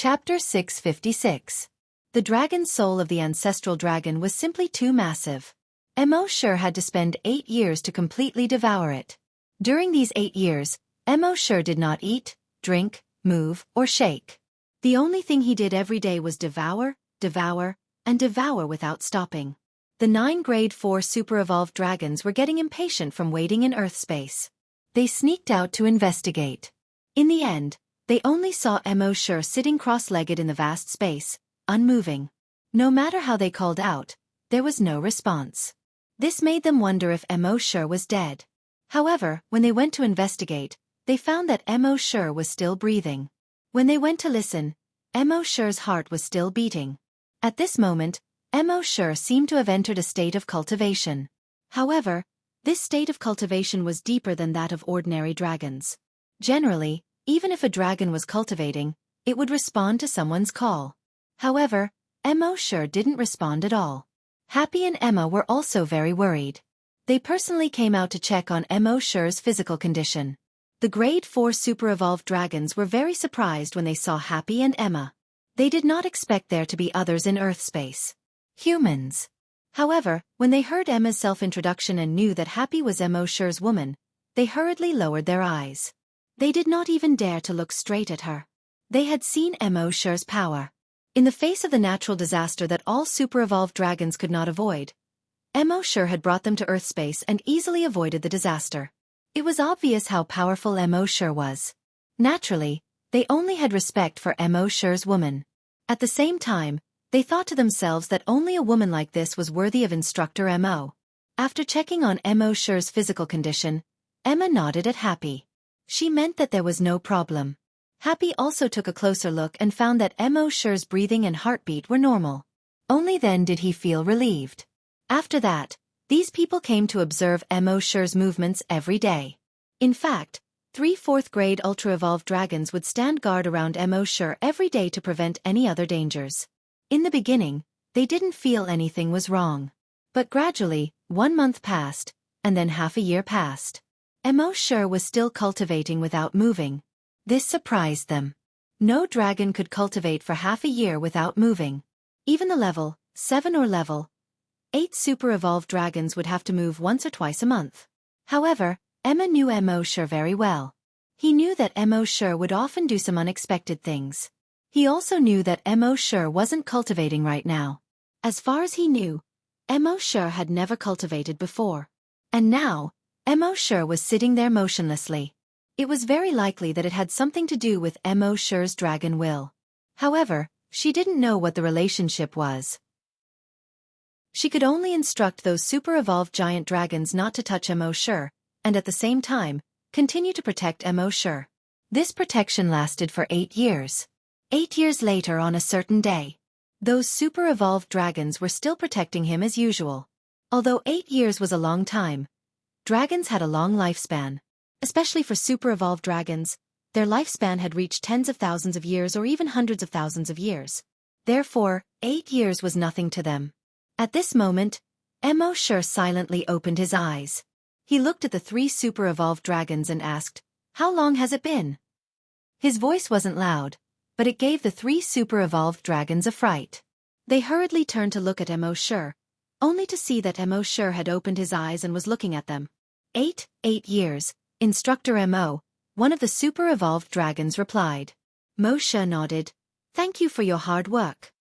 Chapter 656. The dragon's soul of the ancestral dragon was simply too massive. Mo had to spend 8 years to completely devour it. During these 8 years, Mo did not eat, drink, move, or shake. The only thing he did every day was devour, devour, and devour without stopping. The 9 Grade 4 super-evolved dragons were getting impatient from waiting in Earth space. They sneaked out to investigate. In the end, they only saw Mo sitting cross-legged in the vast space, unmoving. No matter how they called out, there was no response. This made them wonder if Mo was dead. However, when they went to investigate, they found that Mo was still breathing. When they went to listen, Mo's heart was still beating. At this moment, Mo seemed to have entered a state of cultivation. However, this state of cultivation was deeper than that of ordinary dragons. Generally, even if a dragon was cultivating, it would respond to someone's call. However, Mo didn't respond at all. Happy and Emma were also very worried. They personally came out to check on Mo's physical condition. The Grade 4 super-evolved dragons were very surprised when they saw Happy and Emma. They did not expect there to be others in Earth space. Humans. However, when they heard Emma's self-introduction and knew that Happy was Mo's woman, they hurriedly lowered their eyes. They did not even dare to look straight at her. They had seen Mo's power. In the face of the natural disaster that all super-evolved dragons could not avoid, Mo had brought them to Earth space and easily avoided the disaster. It was obvious how powerful Mo was. Naturally, they only had respect for Mo's woman. At the same time, they thought to themselves that only a woman like this was worthy of Instructor Mo. After checking on Mo's physical condition, Emma nodded at Happy. She meant that there was no problem. Happy also took a closer look and found that Mo's breathing and heartbeat were normal. Only then did he feel relieved. After that, these people came to observe Mo's movements every day. In fact, 3 4th grade ultra-evolved dragons would stand guard around Mo every day to prevent any other dangers. In the beginning, they didn't feel anything was wrong. But gradually, 1 month passed, and then half a year passed. Mo was still cultivating without moving. This surprised them. No dragon could cultivate for half a year without moving. Even the level 7 or level 8 super-evolved dragons would have to move once or twice a month. However, Emma knew Mo very well. He knew that Mo would often do some unexpected things. He also knew that Mo wasn't cultivating right now. As far as he knew, Mo had never cultivated before. And now, Mo was sitting there motionlessly. It was very likely that it had something to do with Mo's dragon will. However, she didn't know what the relationship was. She could only instruct those super-evolved giant dragons not to touch Mo and at the same time, continue to protect Mo. This protection lasted for 8 years. 8 years later on a certain day, those super-evolved dragons were still protecting him as usual. Although 8 years was a long time, dragons had a long lifespan. Especially for super-evolved dragons, their lifespan had reached tens of thousands of years or even hundreds of thousands of years. Therefore, 8 years was nothing to them. At this moment, Mo silently opened his eyes. He looked at the 3 super-evolved dragons and asked, "How long has it been?" His voice wasn't loud, but it gave the 3 super-evolved dragons a fright. They hurriedly turned to look at Mo, only to see that Mo had opened his eyes and was looking at them. 8 years, Instructor Mo, one of the super-evolved dragons replied. Mo nodded. "Thank you for your hard work."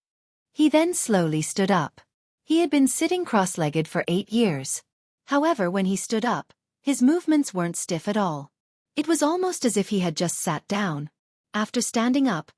He then slowly stood up. He had been sitting cross-legged for 8 years. However, when he stood up, his movements weren't stiff at all. It was almost as if he had just sat down. After standing up,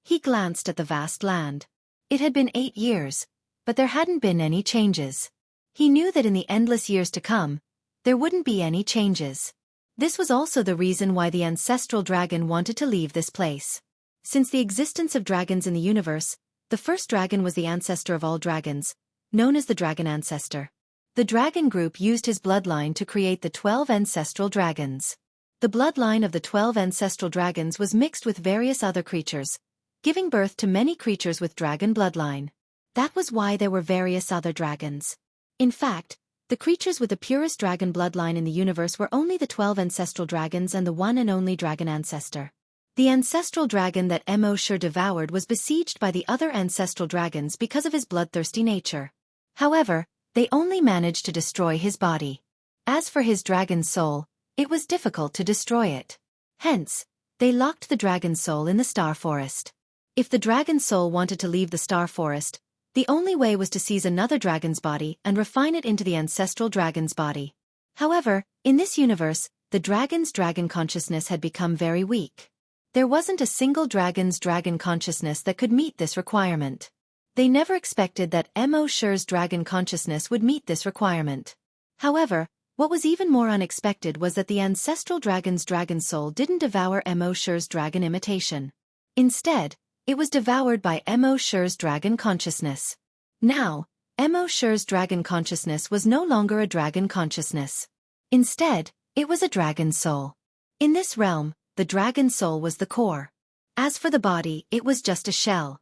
he glanced at the vast land. It had been 8 years, but there hadn't been any changes. He knew that in the endless years to come, there wouldn't be any changes. This was also the reason why the ancestral dragon wanted to leave this place. Since the existence of dragons in the universe, the first dragon was the ancestor of all dragons, known as the dragon ancestor. The dragon group used his bloodline to create the 12 ancestral dragons. The bloodline of the 12 ancestral dragons was mixed with various other creatures, giving birth to many creatures with dragon bloodline. That was why there were various other dragons. In fact, the creatures with the purest dragon bloodline in the universe were only the 12 ancestral dragons and the one and only dragon ancestor. The ancestral dragon that Wuxia devoured was besieged by the other ancestral dragons because of his bloodthirsty nature. However, they only managed to destroy his body. As for his dragon's soul, it was difficult to destroy it. Hence, they locked the dragon's soul in the star forest. If the dragon's soul wanted to leave the star forest, the only way was to seize another dragon's body and refine it into the ancestral dragon's body. However, in this universe, the dragon's dragon consciousness had become very weak. There wasn't a single dragon's dragon consciousness that could meet this requirement. They never expected that Wuxia's dragon consciousness would meet this requirement. However, what was even more unexpected was that the ancestral dragon's dragon soul didn't devour Wuxia's dragon imitation. Instead, it was devoured by Wuxia's dragon consciousness. Now, Wuxia's dragon consciousness was no longer a dragon consciousness. Instead, it was a dragon soul. In this realm, the dragon soul was the core. As for the body, it was just a shell.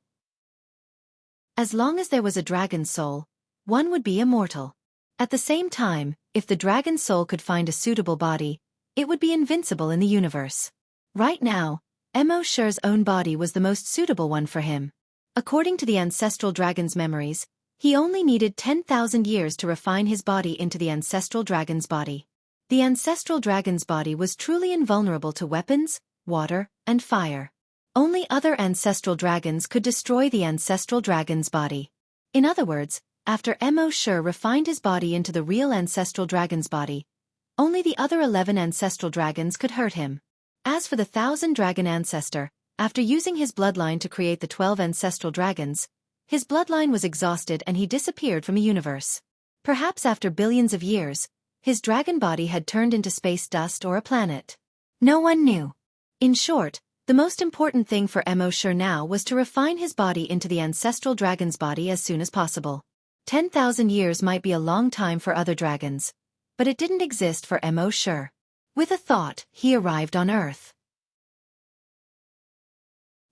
As long as there was a dragon soul, one would be immortal. At the same time, if the dragon soul could find a suitable body, it would be invincible in the universe. Right now, Wuxia's own body was the most suitable one for him. According to the ancestral dragon's memories, he only needed 10,000 years to refine his body into the ancestral dragon's body. The ancestral dragon's body was truly invulnerable to weapons, water, and fire. Only other ancestral dragons could destroy the ancestral dragon's body. In other words, after Wuxia refined his body into the real ancestral dragon's body, only the other 11 ancestral dragons could hurt him. As for the 1,000-dragon ancestor, after using his bloodline to create the 12 ancestral dragons, his bloodline was exhausted and he disappeared from the universe. Perhaps after billions of years, his dragon body had turned into space dust or a planet. No one knew. In short, the most important thing for Wuxia now was to refine his body into the ancestral dragon's body as soon as possible. 10,000 years might be a long time for other dragons, but it didn't exist for Wuxia. With a thought, he arrived on Earth.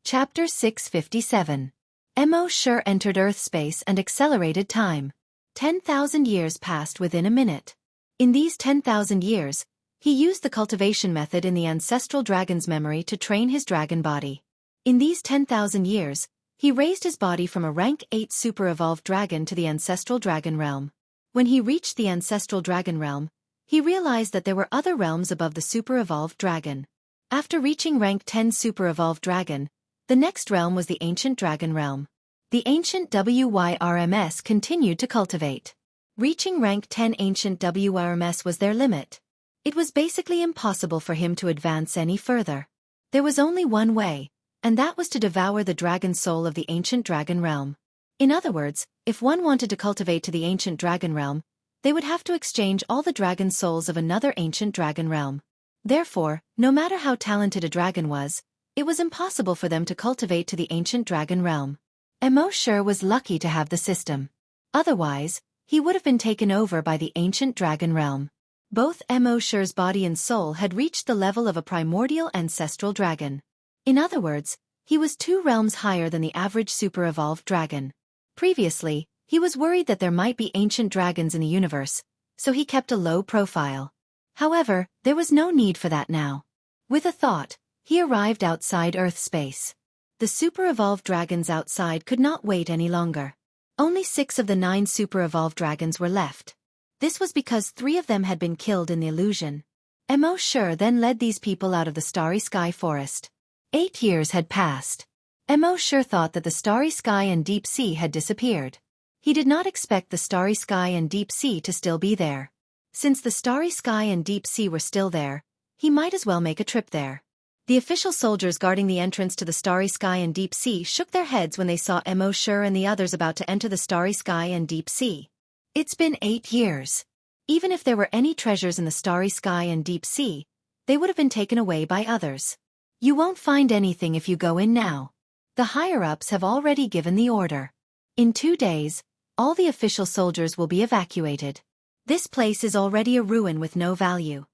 Chapter 657. Wuxia entered Earth space and accelerated time. 10,000 years passed within a minute. In these 10,000 years, he used the cultivation method in the ancestral dragon's memory to train his dragon body. In these 10,000 years, he raised his body from a rank 8 super-evolved dragon to the ancestral dragon realm. When he reached the ancestral dragon realm, he realized that there were other realms above the super-evolved dragon. After reaching rank 10 super-evolved dragon, the next realm was the ancient dragon realm. The ancient WYRMS continued to cultivate. Reaching rank 10 ancient WRMS was their limit. It was basically impossible for him to advance any further. There was only one way, and that was to devour the dragon soul of the ancient dragon realm. In other words, if one wanted to cultivate to the ancient dragon realm, they would have to exchange all the dragon souls of another ancient dragon realm. Therefore, no matter how talented a dragon was, it was impossible for them to cultivate to the ancient dragon realm. Wuxia was lucky to have the system. Otherwise, he would have been taken over by the ancient dragon realm. Both Wuxia's body and soul had reached the level of a primordial ancestral dragon. In other words, he was 2 realms higher than the average super-evolved dragon. Previously, he was worried that there might be ancient dragons in the universe, so he kept a low profile. However, there was no need for that now. With a thought, he arrived outside Earth space. The super-evolved dragons outside could not wait any longer. Only 6 of the 9 super-evolved dragons were left. This was because 3 of them had been killed in the illusion. Wuxia then led these people out of the starry sky forest. 8 years had passed. Wuxia thought that the starry sky and deep sea had disappeared. He did not expect the starry sky and deep sea to still be there. Since the starry sky and deep sea were still there, he might as well make a trip there. The official soldiers guarding the entrance to the starry sky and deep sea shook their heads when they saw Wuxia and the others about to enter the starry sky and deep sea. It's been 8 years. Even if there were any treasures in the starry sky and deep sea, they would have been taken away by others. You won't find anything if you go in now. The higher-ups have already given the order. In 2 days, all the official soldiers will be evacuated. This place is already a ruin with no value.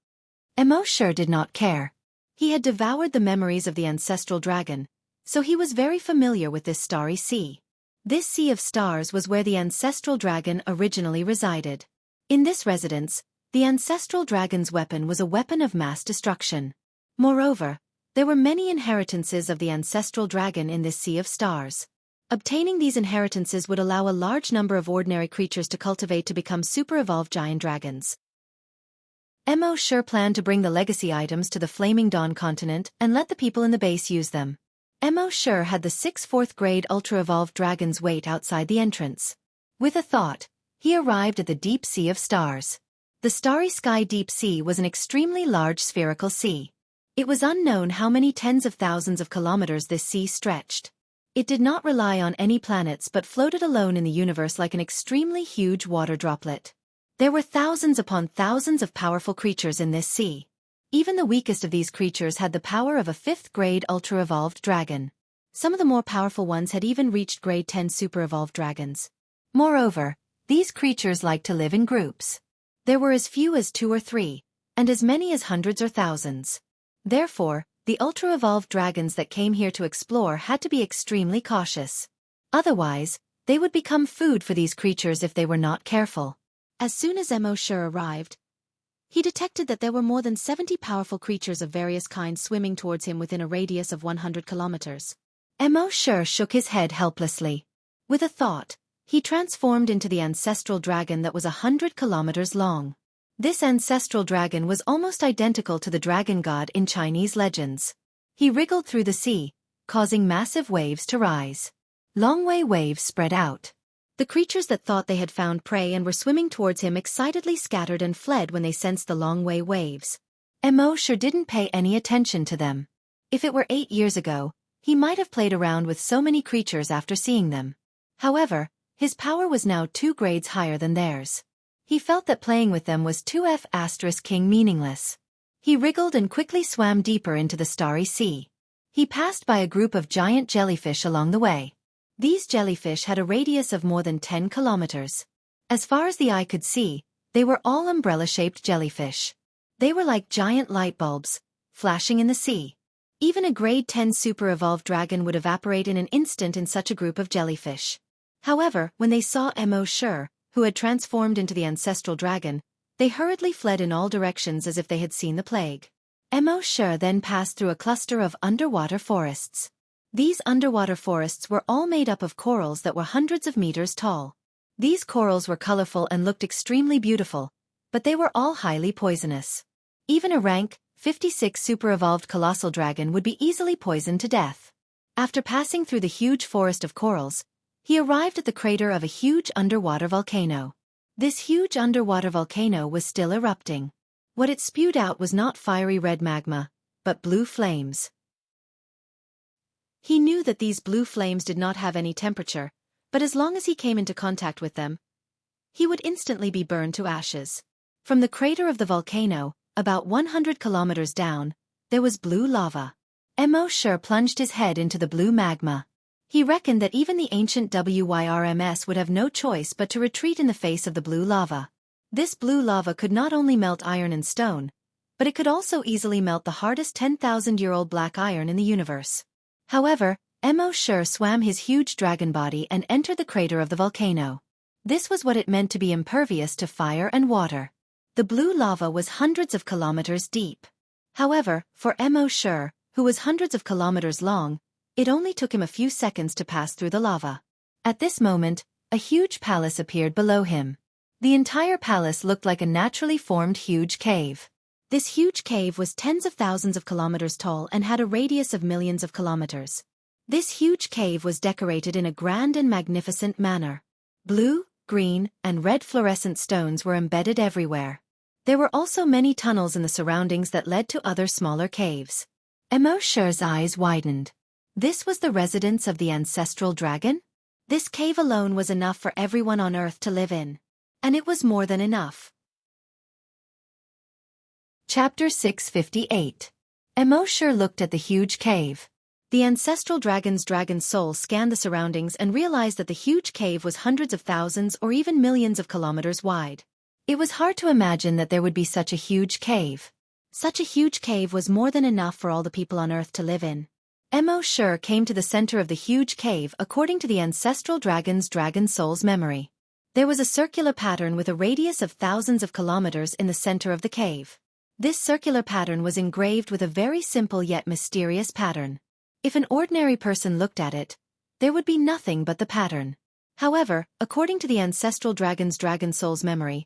Wuxia did not care. He had devoured the memories of the ancestral dragon, so he was very familiar with this starry sea. This sea of stars was where the ancestral dragon originally resided. In this residence, the ancestral dragon's weapon was a weapon of mass destruction. Moreover, There were many inheritances of the ancestral dragon in this sea of stars. Obtaining these inheritances would allow a large number of ordinary creatures to cultivate to become super-evolved giant dragons. Mo sure planned to bring the legacy items to the Flaming Dawn continent and let the people in the base use them. Mo sure had the 6 4th-grade ultra-evolved dragons wait outside the entrance. With a thought, he arrived at the deep sea of stars. The starry sky deep sea was an extremely large spherical sea. It was unknown how many tens of thousands of kilometers this sea stretched. It did not rely on any planets but floated alone in the universe like an extremely huge water droplet. There were thousands upon thousands of powerful creatures in this sea. Even the weakest of these creatures had the power of a 5th-grade ultra-evolved dragon. Some of the more powerful ones had even reached grade 10 super-evolved dragons. Moreover, these creatures liked to live in groups. There were as few as 2 or 3, and as many as hundreds or thousands. Therefore, the ultra-evolved dragons that came here to explore had to be extremely cautious. Otherwise, they would become food for these creatures if they were not careful. As soon as Mo sure arrived, he detected that there were more than 70 powerful creatures of various kinds swimming towards him within a radius of 100 kilometers. Mo sure shook his head helplessly. With a thought, he transformed into the ancestral dragon that was 100 kilometers long. This ancestral dragon was almost identical to the dragon god in Chinese legends. He wriggled through the sea, causing massive waves to rise. Long-way waves spread out. The creatures that thought they had found prey and were swimming towards him excitedly scattered and fled when they sensed the long-way waves. Mo sure didn't pay any attention to them. If it were 8 years ago, he might have played around with so many creatures after seeing them. However, his power was now 2 grades higher than theirs. He felt that playing with them was 2F*King meaningless. He wriggled and quickly swam deeper into the starry sea. He passed by a group of giant jellyfish along the way. These jellyfish had a radius of more than 10 kilometers. As far as the eye could see, they were all umbrella-shaped jellyfish. They were like giant light bulbs, flashing in the sea. Even a grade 10 super-evolved dragon would evaporate in an instant in such a group of jellyfish. However, when they saw Mo sure, who had transformed into the ancestral dragon, they hurriedly fled in all directions as if they had seen the plague. Mo sure then passed through a cluster of underwater forests. These underwater forests were all made up of corals that were hundreds of meters tall. These corals were colorful and looked extremely beautiful, but they were all highly poisonous. Even a rank 56 super-evolved colossal dragon would be easily poisoned to death. After passing through the huge forest of corals, he arrived at the crater of a huge underwater volcano. This huge underwater volcano was still erupting. What it spewed out was not fiery red magma, but blue flames. He knew that these blue flames did not have any temperature, but as long as he came into contact with them, he would instantly be burned to ashes. From the crater of the volcano, about 100 kilometers down, there was blue lava. Mo sure plunged his head into the blue magma. He reckoned that even the ancient WYRMS would have no choice but to retreat in the face of the blue lava. This blue lava could not only melt iron and stone, but it could also easily melt the hardest 10,000-year-old black iron in the universe. However, Mo sure swam his huge dragon body and entered the crater of the volcano. This was what it meant to be impervious to fire and water. The blue lava was hundreds of kilometers deep. However, for Mo sure, who was hundreds of kilometers long, it only took him a few seconds to pass through the lava. At this moment, a huge palace appeared below him. The entire palace looked like a naturally formed huge cave. This huge cave was tens of thousands of kilometers tall and had a radius of millions of kilometers. This huge cave was decorated in a grand and magnificent manner. Blue, green, and red fluorescent stones were embedded everywhere. There were also many tunnels in the surroundings that led to other smaller caves. Mo sure's eyes widened. This was the residence of the ancestral dragon? This cave alone was enough for everyone on Earth to live in. And it was more than enough. Chapter 658. Mo sure looked at the huge cave. The ancestral dragon's dragon soul scanned the surroundings and realized that the huge cave was hundreds of thousands or even millions of kilometers wide. It was hard to imagine that there would be such a huge cave. Such a huge cave was more than enough for all the people on Earth to live in. Mo sure came to the center of the huge cave according to the ancestral dragon's dragon soul's memory. There was a circular pattern with a radius of thousands of kilometers in the center of the cave. This circular pattern was engraved with a very simple yet mysterious pattern. If an ordinary person looked at it, there would be nothing but the pattern. However, according to the ancestral dragon's dragon soul's memory,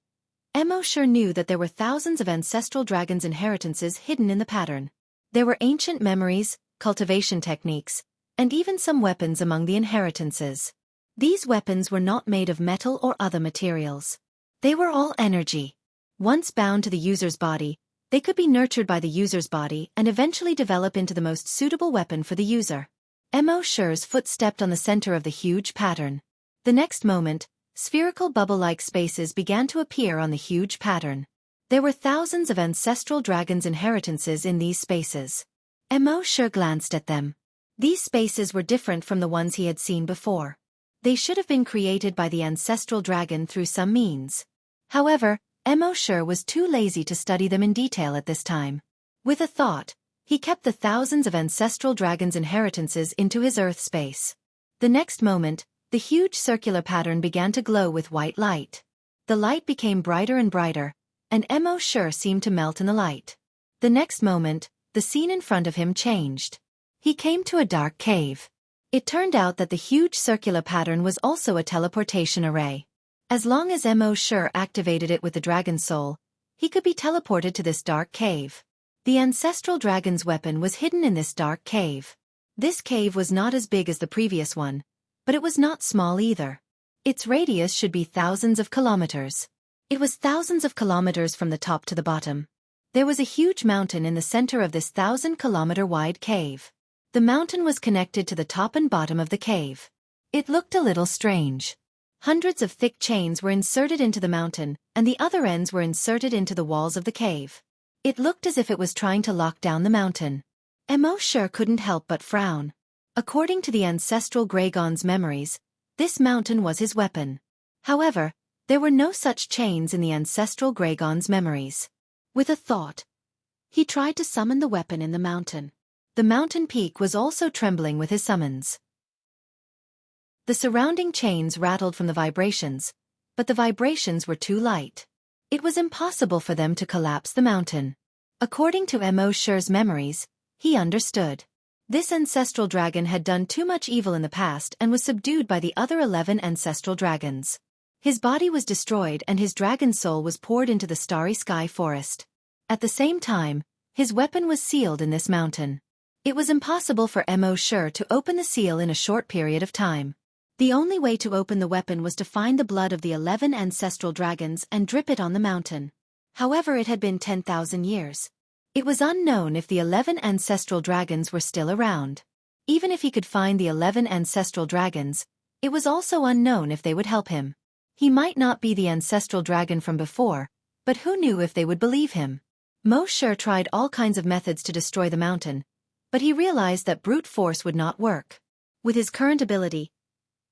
Mo sure knew that there were thousands of ancestral dragons' inheritances hidden in the pattern. There were ancient memories, cultivation techniques, and even some weapons among the inheritances. These weapons were not made of metal or other materials. They were all energy. Once bound to the user's body, they could be nurtured by the user's body and eventually develop into the most suitable weapon for the user. Mo sure's foot stepped on the center of the huge pattern. The next moment, spherical bubble-like spaces began to appear on the huge pattern. There were thousands of ancestral dragons' inheritances in these spaces. Mo sure glanced at them. These spaces were different from the ones he had seen before. They should have been created by the ancestral dragon through some means. However, Mo sure was too lazy to study them in detail at this time. With a thought, he kept the thousands of ancestral dragons' inheritances into his earth space. The next moment, the huge circular pattern began to glow with white light. The light became brighter and brighter, and Mo sure seemed to melt in the light. The next moment, the scene in front of him changed. He came to a dark cave. It turned out that the huge circular pattern was also a teleportation array. As long as Mo sure activated it with the dragon soul, he could be teleported to this dark cave. The ancestral dragon's weapon was hidden in this dark cave. This cave was not as big as the previous one, but it was not small either. Its radius should be thousands of kilometers. It was thousands of kilometers from the top to the bottom. There was a huge mountain in the center of this 1,000-kilometer-wide cave. The mountain was connected to the top and bottom of the cave. It looked a little strange. Hundreds of thick chains were inserted into the mountain, and the other ends were inserted into the walls of the cave. It looked as if it was trying to lock down the mountain. Mo sure couldn't help but frown. According to the ancestral Greygon's memories, this mountain was his weapon. However, there were no such chains in the ancestral Greygon's memories. With a thought, he tried to summon the weapon in the mountain. The mountain peak was also trembling with his summons. The surrounding chains rattled from the vibrations, but the vibrations were too light. It was impossible for them to collapse the mountain. According to Mo sure's memories, he understood. This ancestral dragon had done too much evil in the past and was subdued by the other 11 ancestral dragons. His body was destroyed and his dragon soul was poured into the starry sky forest. At the same time, his weapon was sealed in this mountain. It was impossible for Mo sure to open the seal in a short period of time. The only way to open the weapon was to find the blood of the 11 ancestral dragons and drip it on the mountain. However, it had been 10,000 years. It was unknown if the 11 ancestral dragons were still around. Even if he could find the 11 ancestral dragons, it was also unknown if they would help him. He might not be the ancestral dragon from before, but who knew if they would believe him? Mo sure tried all kinds of methods to destroy the mountain, but he realized that brute force would not work. With his current ability,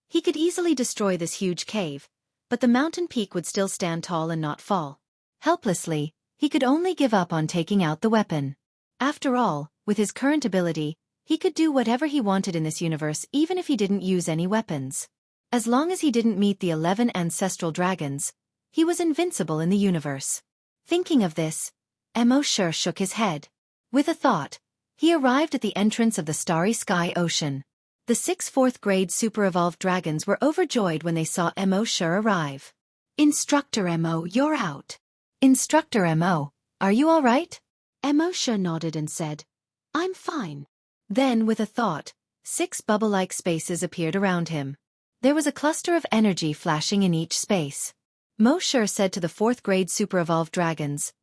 he could easily destroy this huge cave, but the mountain peak would still stand tall and not fall. Helplessly, he could only give up on taking out the weapon. After all, with his current ability, he could do whatever he wanted in this universe even if he didn't use any weapons. As long as he didn't meet the 11 ancestral dragons, he was invincible in the universe. Thinking of this, Mo sure shook his head. With a thought, he arrived at the entrance of the starry sky ocean. The 6 4th-grade super-evolved dragons were overjoyed when they saw Mo sure arrive. "Instructor Mo, you're out." "Instructor Mo, are you all right?" Mo sure nodded and said, "I'm fine." Then, with a thought, 6 bubble-like spaces appeared around him. There was a cluster of energy flashing in each space. Mo sure said to the 4th-grade super-evolved dragons,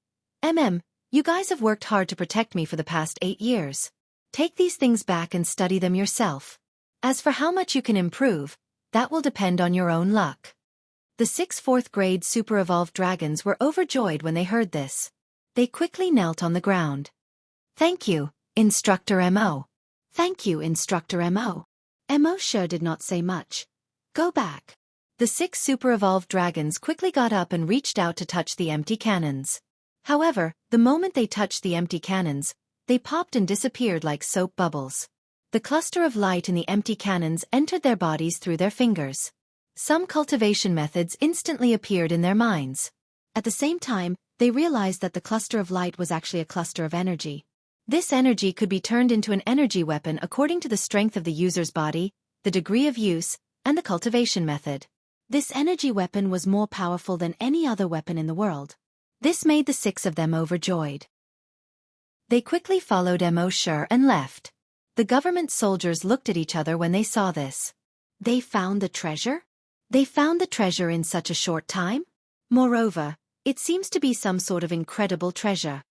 "You guys have worked hard to protect me for the past 8 years. Take these things back and study them yourself. As for how much you can improve, that will depend on your own luck." The 6 4th-grade super-evolved dragons were overjoyed when they heard this. They quickly knelt on the ground. "Thank you, Instructor Mo." "Thank you, Instructor Mo." Mo sure did not say much. "Go back." The 6 super-evolved dragons quickly got up and reached out to touch the empty cannons. However, the moment they touched the empty cannons, they popped and disappeared like soap bubbles. The cluster of light in the empty cannons entered their bodies through their fingers. Some cultivation methods instantly appeared in their minds. At the same time, they realized that the cluster of light was actually a cluster of energy. This energy could be turned into an energy weapon according to the strength of the user's body, the degree of use, and the cultivation method. This energy weapon was more powerful than any other weapon in the world. This made the 6 of them overjoyed. They quickly followed Mo Shi and left. The government soldiers looked at each other when they saw this. They found the treasure? They found the treasure in such a short time? Moreover, it seems to be some sort of incredible treasure.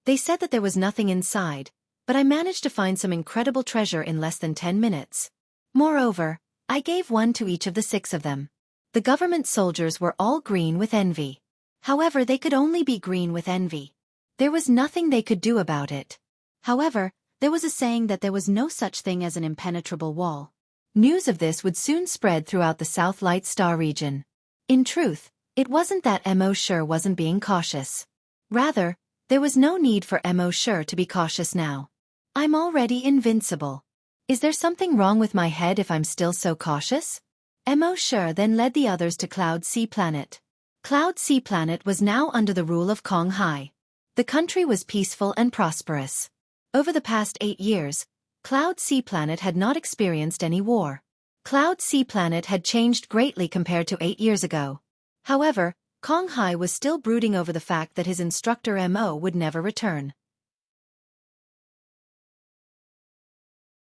They said that there was nothing inside, but I managed to find some incredible treasure in less than 10 minutes. Moreover, I gave one to each of the 6 of them. The government soldiers were all green with envy. However, they could only be green with envy. There was nothing they could do about it. However, there was a saying that there was no such thing as an impenetrable wall. News of this would soon spread throughout the South Light Star region. In truth, it wasn't that Mo Shi wasn't being cautious. Rather, there was no need for Mo Shi to be cautious now. I'm already invincible. Is there something wrong with my head if I'm still so cautious? Mo Shi then led the others to Cloud Sea Planet. Cloud Sea Planet was now under the rule of Kong Hai. The country was peaceful and prosperous. Over the past 8 years, Cloud Sea Planet had not experienced any war. Cloud Sea Planet had changed greatly compared to 8 years ago. However, Kong Hai was still brooding over the fact that his instructor Mo would never return.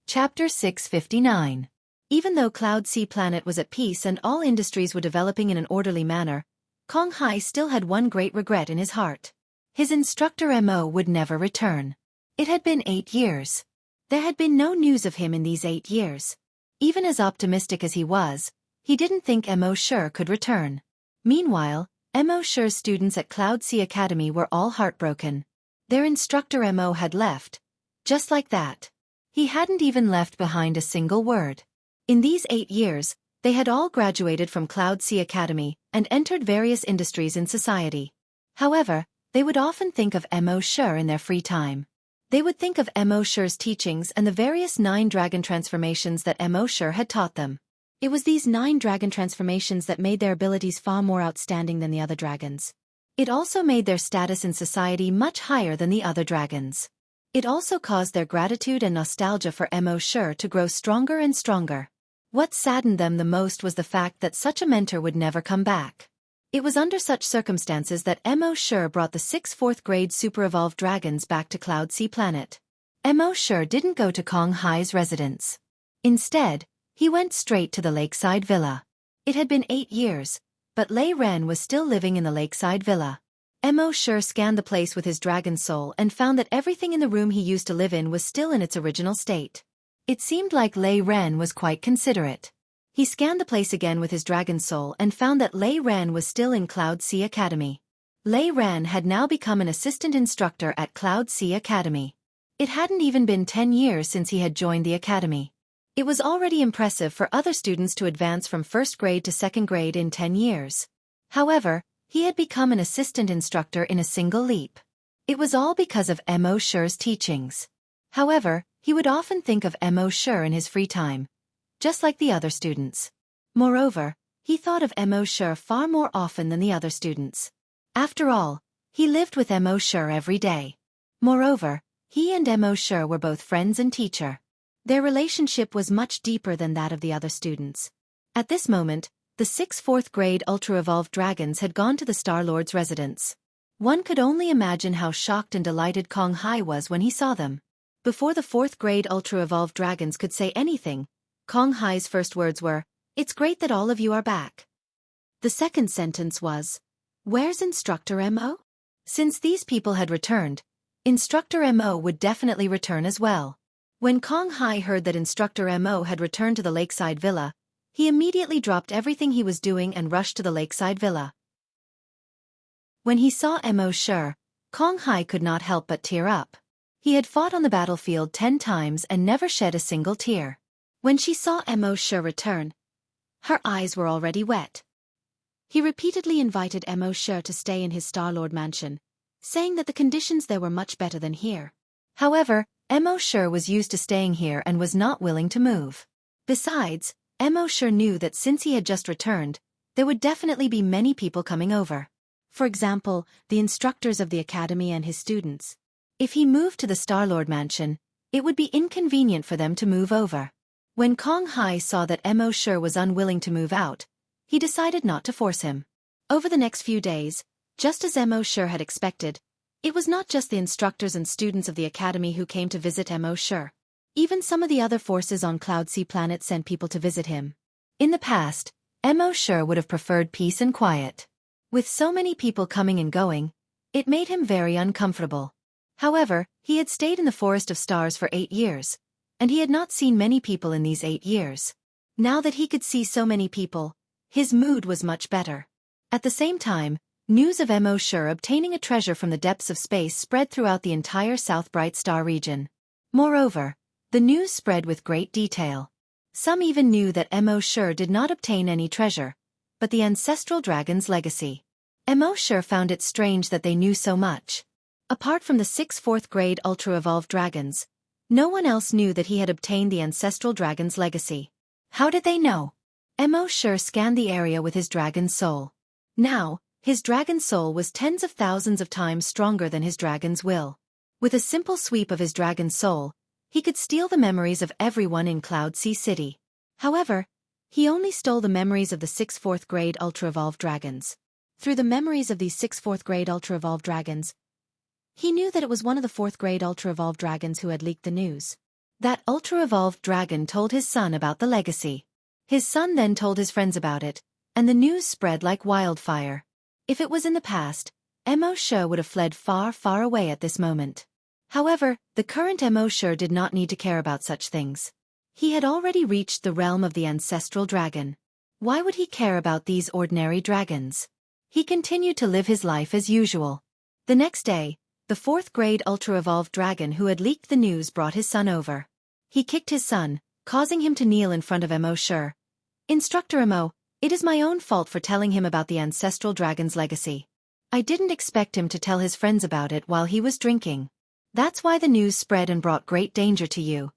Chapter 659. Even though Cloud Sea Planet was at peace and all industries were developing in an orderly manner, Kong Hai still had one great regret in his heart. His instructor Mo would never return. It had been 8 years. There had been no news of him in these 8 years. Even as optimistic as he was, he didn't think Mo Shi could return. Meanwhile, Mo Shi's students at Cloud Sea Academy were all heartbroken. Their instructor Mo had left. Just like that. He hadn't even left behind a single word. In these 8 years, they had all graduated from Cloud Sea Academy and entered various industries in society. However, they would often think of Mo Shi in their free time. They would think of Mo Shi's teachings and the various 9 dragon transformations that Mo Shi had taught them. It was these 9 dragon transformations that made their abilities far more outstanding than the other dragons. It also made their status in society much higher than the other dragons. It also caused their gratitude and nostalgia for Mo Shi to grow stronger and stronger. What saddened them the most was the fact that such a mentor would never come back. It was under such circumstances that Mo Shi brought the 6 4th-grade super-evolved dragons back to Cloud Sea Planet. Mo Shi didn't go to Kong Hai's residence. Instead, he went straight to the lakeside villa. It had been 8 years, but Lei Ren was still living in the lakeside villa. Mo Shi scanned the place with his dragon soul and found that everything in the room he used to live in was still in its original state. It seemed like Lei Ren was quite considerate. He scanned the place again with his dragon soul and found that Lei Ren was still in Cloud Sea Academy. Lei Ren had now become an assistant instructor at Cloud Sea Academy. It hadn't even been 10 years since he had joined the academy. It was already impressive for other students to advance from 1st grade to 2nd grade in 10 years. However, he had become an assistant instructor in a single leap. It was all because of Mo Shi's teachings. However, he would often think of Mo Shi in his free time, just like the other students. Moreover, he thought of Mo Shi far more often than the other students. After all, he lived with Mo Shi every day. Moreover, he and Mo Shi were both friends and teacher. Their relationship was much deeper than that of the other students. At this moment, the 6 4th-grade ultra-evolved dragons had gone to the Star-Lord's residence. One could only imagine how shocked and delighted Kong Hai was when he saw them. Before the 4th-grade ultra-evolved dragons could say anything, Kong Hai's first words were, "It's great that all of you are back." The second sentence was, "Where's Instructor Mo?" Since these people had returned, Instructor Mo would definitely return as well. When Kong Hai heard that Instructor Mo had returned to the lakeside villa, he immediately dropped everything he was doing and rushed to the lakeside villa. When he saw Mo Shi, Kong Hai could not help but tear up. He had fought on the battlefield 10 times and never shed a single tear. When she saw Mo Shi return, her eyes were already wet. He repeatedly invited Mo Shi to stay in his Star-Lord mansion, saying that the conditions there were much better than here. However, Mo Shi was used to staying here and was not willing to move. Besides, Mo Shi knew that since he had just returned, there would definitely be many people coming over. For example, the instructors of the academy and his students. If he moved to the Star-Lord mansion, it would be inconvenient for them to move over. When Kong Hai saw that Mo Shi was unwilling to move out, he decided not to force him. Over the next few days, just as Mo Shi had expected, it was not just the instructors and students of the academy who came to visit Mo Shi. Even some of the other forces on Cloud Sea Planet sent people to visit him. In the past, Mo Shi would have preferred peace and quiet. With so many people coming and going, it made him very uncomfortable. However, he had stayed in the Forest of Stars for 8 years, and he had not seen many people in these 8 years. Now that he could see so many people, his mood was much better. At the same time, news of Mo Shi obtaining a treasure from the depths of space spread throughout the entire South Bright Star region. Moreover, the news spread with great detail. Some even knew that Mo Shi did not obtain any treasure, but the ancestral dragon's legacy. Mo Shi found it strange that they knew so much. Apart from the 6 4th-grade ultra-evolved dragons, no one else knew that he had obtained the ancestral dragon's legacy. How did they know? Mo Shi scanned the area with his dragon's soul. Now, his dragon's soul was tens of thousands of times stronger than his dragon's will. With a simple sweep of his dragon's soul, he could steal the memories of everyone in Cloud Sea City. However, he only stole the memories of the 6 4th-grade ultra-evolved dragons. Through the memories of these 6 4th-grade ultra-evolved dragons, he knew that it was one of the 4th-grade ultra-evolved dragons who had leaked the news. That ultra-evolved dragon told his son about the legacy. His son then told his friends about it, and the news spread like wildfire. If it was in the past, Mo Shi would have fled far, far away at this moment. However, the current Mo Shi did not need to care about such things. He had already reached the realm of the ancestral dragon. Why would he care about these ordinary dragons? He continued to live his life as usual. The next day, the 4th-grade ultra-evolved dragon who had leaked the news brought his son over. He kicked his son, causing him to kneel in front of Mo Shi. Instructor Mo, it is my own fault for telling him about the ancestral dragon's legacy. I didn't expect him to tell his friends about it while he was drinking. That's why the news spread and brought great danger to you.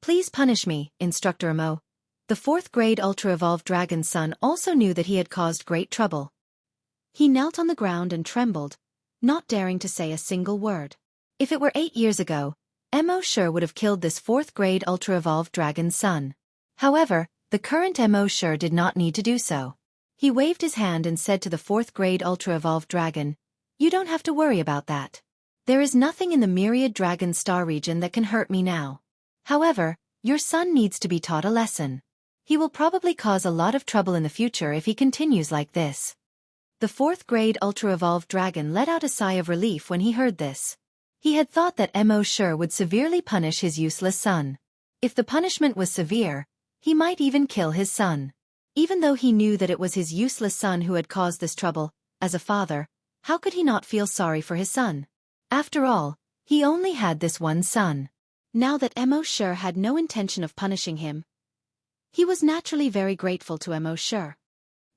Please punish me, Instructor Mo. The 4th-grade ultra-evolved dragon's son also knew that he had caused great trouble. He knelt on the ground and trembled, not daring to say a single word. If it were 8 years ago, Mo Shi would have killed this 4th-grade ultra-evolved dragon's son. However, the current Mo Shi did not need to do so. He waved his hand and said to the 4th-grade ultra-evolved dragon, "You don't have to worry about that. There is nothing in the myriad dragon star region that can hurt me now. However, your son needs to be taught a lesson. He will probably cause a lot of trouble in the future if he continues like this." The 4th-grade ultra-evolved dragon let out a sigh of relief when he heard this. He had thought that Mo Shi would severely punish his useless son. If the punishment was severe, he might even kill his son. Even though he knew that it was his useless son who had caused this trouble, as a father, how could he not feel sorry for his son? After all, he only had this one son. Now that Mo Shi had no intention of punishing him, he was naturally very grateful to Mo Shi.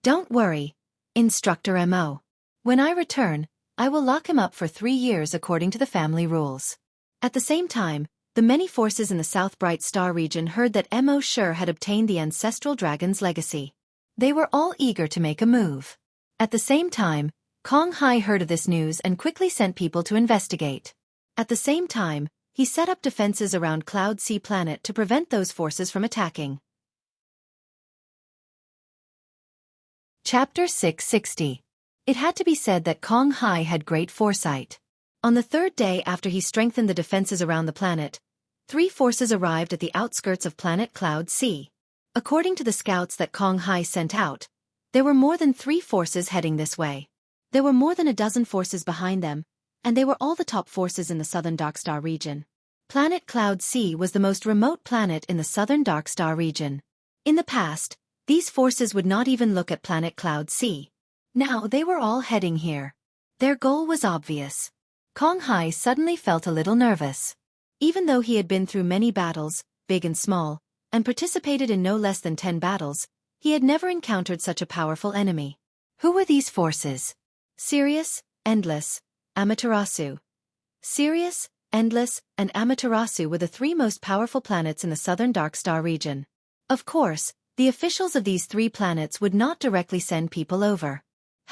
Don't worry, Instructor Mo. When I return, I will lock him up for 3 years according to the family rules. At the same time, the many forces in the South Bright Star region heard that Mo Shi had obtained the ancestral dragon's legacy. They were all eager to make a move. At the same time, Kong Hai heard of this news and quickly sent people to investigate. At the same time, he set up defenses around Cloud Sea Planet to prevent those forces from attacking. Chapter 660. It had to be said that Kong Hai had great foresight. On the 3rd day after he strengthened the defenses around the planet, 3 forces arrived at the outskirts of planet Cloud Sea. According to the scouts that Kong Hai sent out, there were more than 3 forces heading this way. There were more than a dozen forces behind them, and they were all the top forces in the southern Darkstar region. Planet Cloud Sea was the most remote planet in the southern Darkstar region. In the past, these forces would not even look at planet Cloud Sea. Now they were all heading here. Their goal was obvious. Kong Hai suddenly felt a little nervous. Even though he had been through many battles, big and small, and participated in no less than 10 battles, he had never encountered such a powerful enemy. Who were these forces? Sirius, Endless, Amaterasu. Sirius, Endless, and Amaterasu were the 3 most powerful planets in the southern Darkstar region. Of course, the officials of these 3 planets would not directly send people over.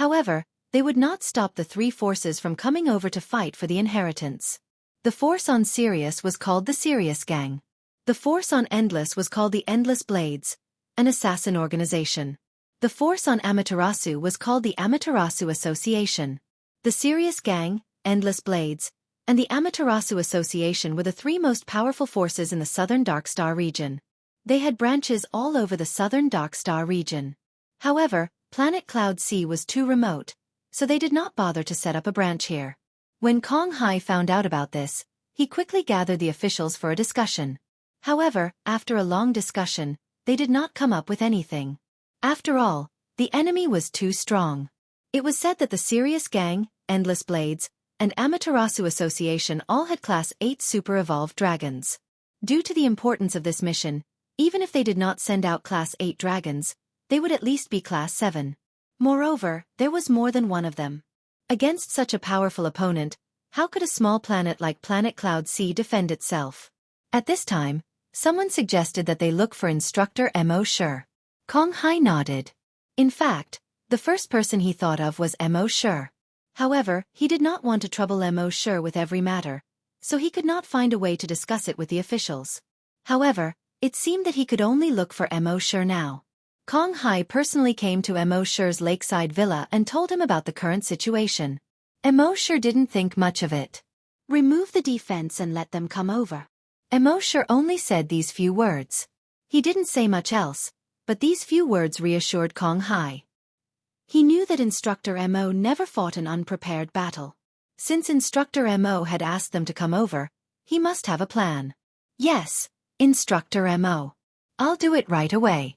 However, they would not stop the three forces from coming over to fight for the inheritance. The force on Sirius was called the Sirius Gang. The force on Endless was called the Endless Blades, an assassin organization. The force on Amaterasu was called the Amaterasu Association. The Sirius Gang, Endless Blades, and the Amaterasu Association were the three most powerful forces in the southern Dark Star region. They had branches all over the southern Dark Star region. However, planet Cloud C was too remote, so they did not bother to set up a branch here. When Kong Hai found out about this, he quickly gathered the officials for a discussion. However, after a long discussion, they did not come up with anything. After all, the enemy was too strong. It was said that the Sirius Gang, Endless Blades, and Amaterasu Association all had Class 8 super-evolved dragons. Due to the importance of this mission, even if they did not send out Class 8 dragons, they would at least be Class 7. Moreover, there was more than one of them. Against such a powerful opponent, how could a small planet like Planet Cloud C defend itself? At this time, someone suggested that they look for Instructor Mo Sure. Kong Hai nodded. In fact, the first person he thought of was Mo Sure. However, he did not want to trouble Mo Sure with every matter, so he could not find a way to discuss it with the officials. However, it seemed that he could only look for Mo Sure now. Kong Hai personally came to Mo Sure's lakeside villa and told him about the current situation. Mo Sure didn't think much of it. Remove the defense and let them come over. Mo Sure only said these few words. He didn't say much else, but these few words reassured Kong Hai. He knew that Instructor Mo never fought an unprepared battle. Since Instructor Mo had asked them to come over, he must have a plan. Yes, Instructor Mo. I'll do it right away.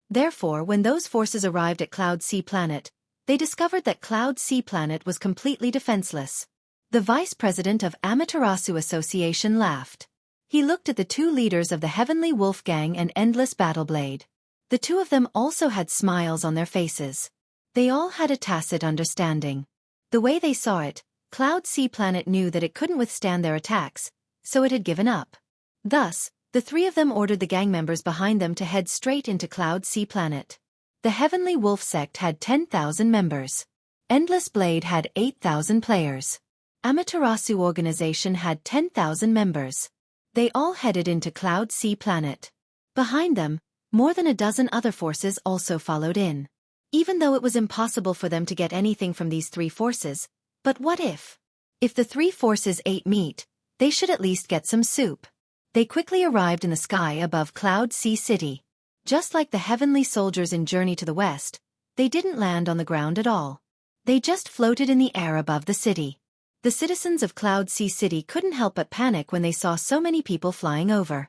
Therefore, when those forces arrived at Cloud C Planet, they discovered that Cloud C Planet was completely defenseless. The vice president of Amaterasu Association laughed. He looked at the two leaders of the Heavenly Wolf Gang and Endless Battleblade. The two of them also had smiles on their faces. They all had a tacit understanding. The way they saw it, Cloud C Planet knew that it couldn't withstand their attacks, so it had given up. Thus, the three of them ordered the gang members behind them to head straight into Cloud C Planet. The Heavenly Wolf Sect had 10,000 members. Endless Blade had 8,000 players. Amaterasu Organization had 10,000 members. They all headed into Cloud C Planet. Behind them, more than a dozen other forces also followed in. Even though it was impossible for them to get anything from these three forces, but what if? If the three forces ate meat, they should at least get some soup. They quickly arrived in the sky above Cloud C City. Just like the heavenly soldiers in Journey to the West, they didn't land on the ground at all. They just floated in the air above the city. The citizens of Cloud C City couldn't help but panic when they saw so many people flying over.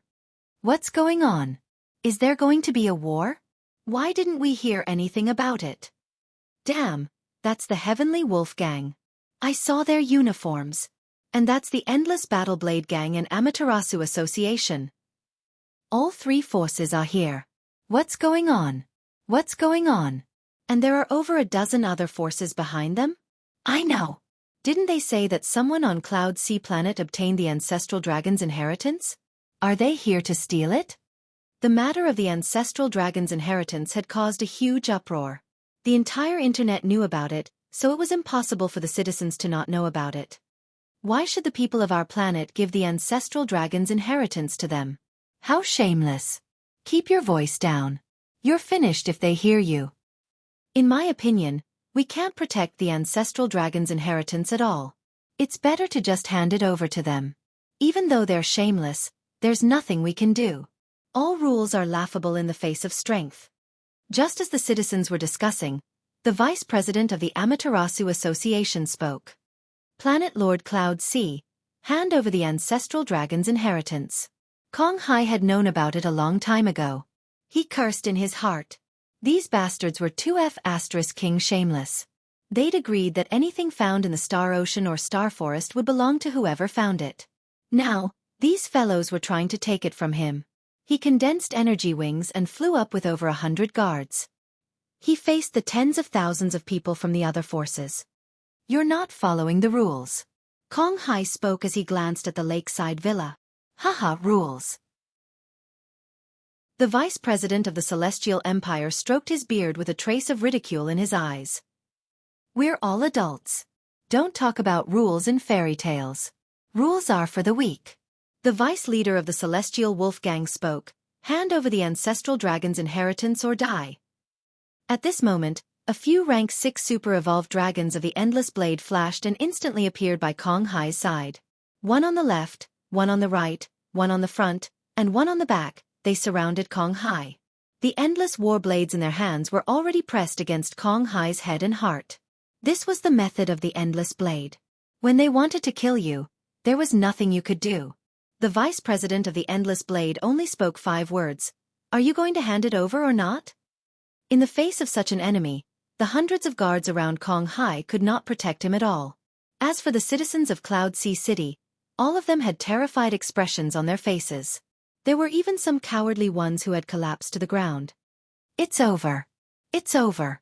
What's going on? Is there going to be a war? Why didn't we hear anything about it? Damn, that's the Heavenly Wolf Gang. I saw their uniforms. And that's the Endless Battleblade Gang and Amaterasu Association. All three forces are here. What's going on? What's going on? And there are over a dozen other forces behind them? I know. Didn't they say that someone on Cloud C Planet obtained the Ancestral Dragon's inheritance? Are they here to steal it? The matter of the Ancestral Dragon's inheritance had caused a huge uproar. The entire internet knew about it, so it was impossible for the citizens to not know about it. Why should the people of our planet give the Ancestral Dragon's inheritance to them? How shameless. Keep your voice down. You're finished if they hear you. In my opinion, we can't protect the Ancestral Dragon's inheritance at all. It's better to just hand it over to them. Even though they're shameless, there's nothing we can do. All rules are laughable in the face of strength. Just as the citizens were discussing, the vice president of the Amaterasu Association spoke. Planet Lord Cloud C, hand over the Ancestral Dragon's inheritance. Kong Hai had known about it a long time ago. He cursed in his heart. These bastards were 2F** King shameless. They'd agreed that anything found in the Star Ocean or Star Forest would belong to whoever found it. Now, these fellows were trying to take it from him. He condensed energy wings and flew up with over 100 guards. He faced the tens of thousands of people from the other forces. You're not following the rules. Kong Hai spoke as he glanced at the lakeside villa. Haha, rules. The vice president of the Celestial Empire stroked his beard with a trace of ridicule in his eyes. We're all adults. Don't talk about rules in fairy tales. Rules are for the weak. The vice leader of the Celestial Wolf Gang spoke, hand over the ancestral dragon's inheritance or die. At this moment, a few rank 6 super-evolved dragons of the Endless Blade flashed and instantly appeared by Kong Hai's side. One on the left, one on the right, one on the front, and one on the back, they surrounded Kong Hai. The endless war blades in their hands were already pressed against Kong Hai's head and heart. This was the method of the Endless Blade. When they wanted to kill you, there was nothing you could do. The vice president of the Endless Blade only spoke 5 words. Are you going to hand it over or not? In the face of such an enemy, the hundreds of guards around Kong Hai could not protect him at all. As for the citizens of Cloud Sea City, all of them had terrified expressions on their faces. There were even some cowardly ones who had collapsed to the ground. It's over. It's over.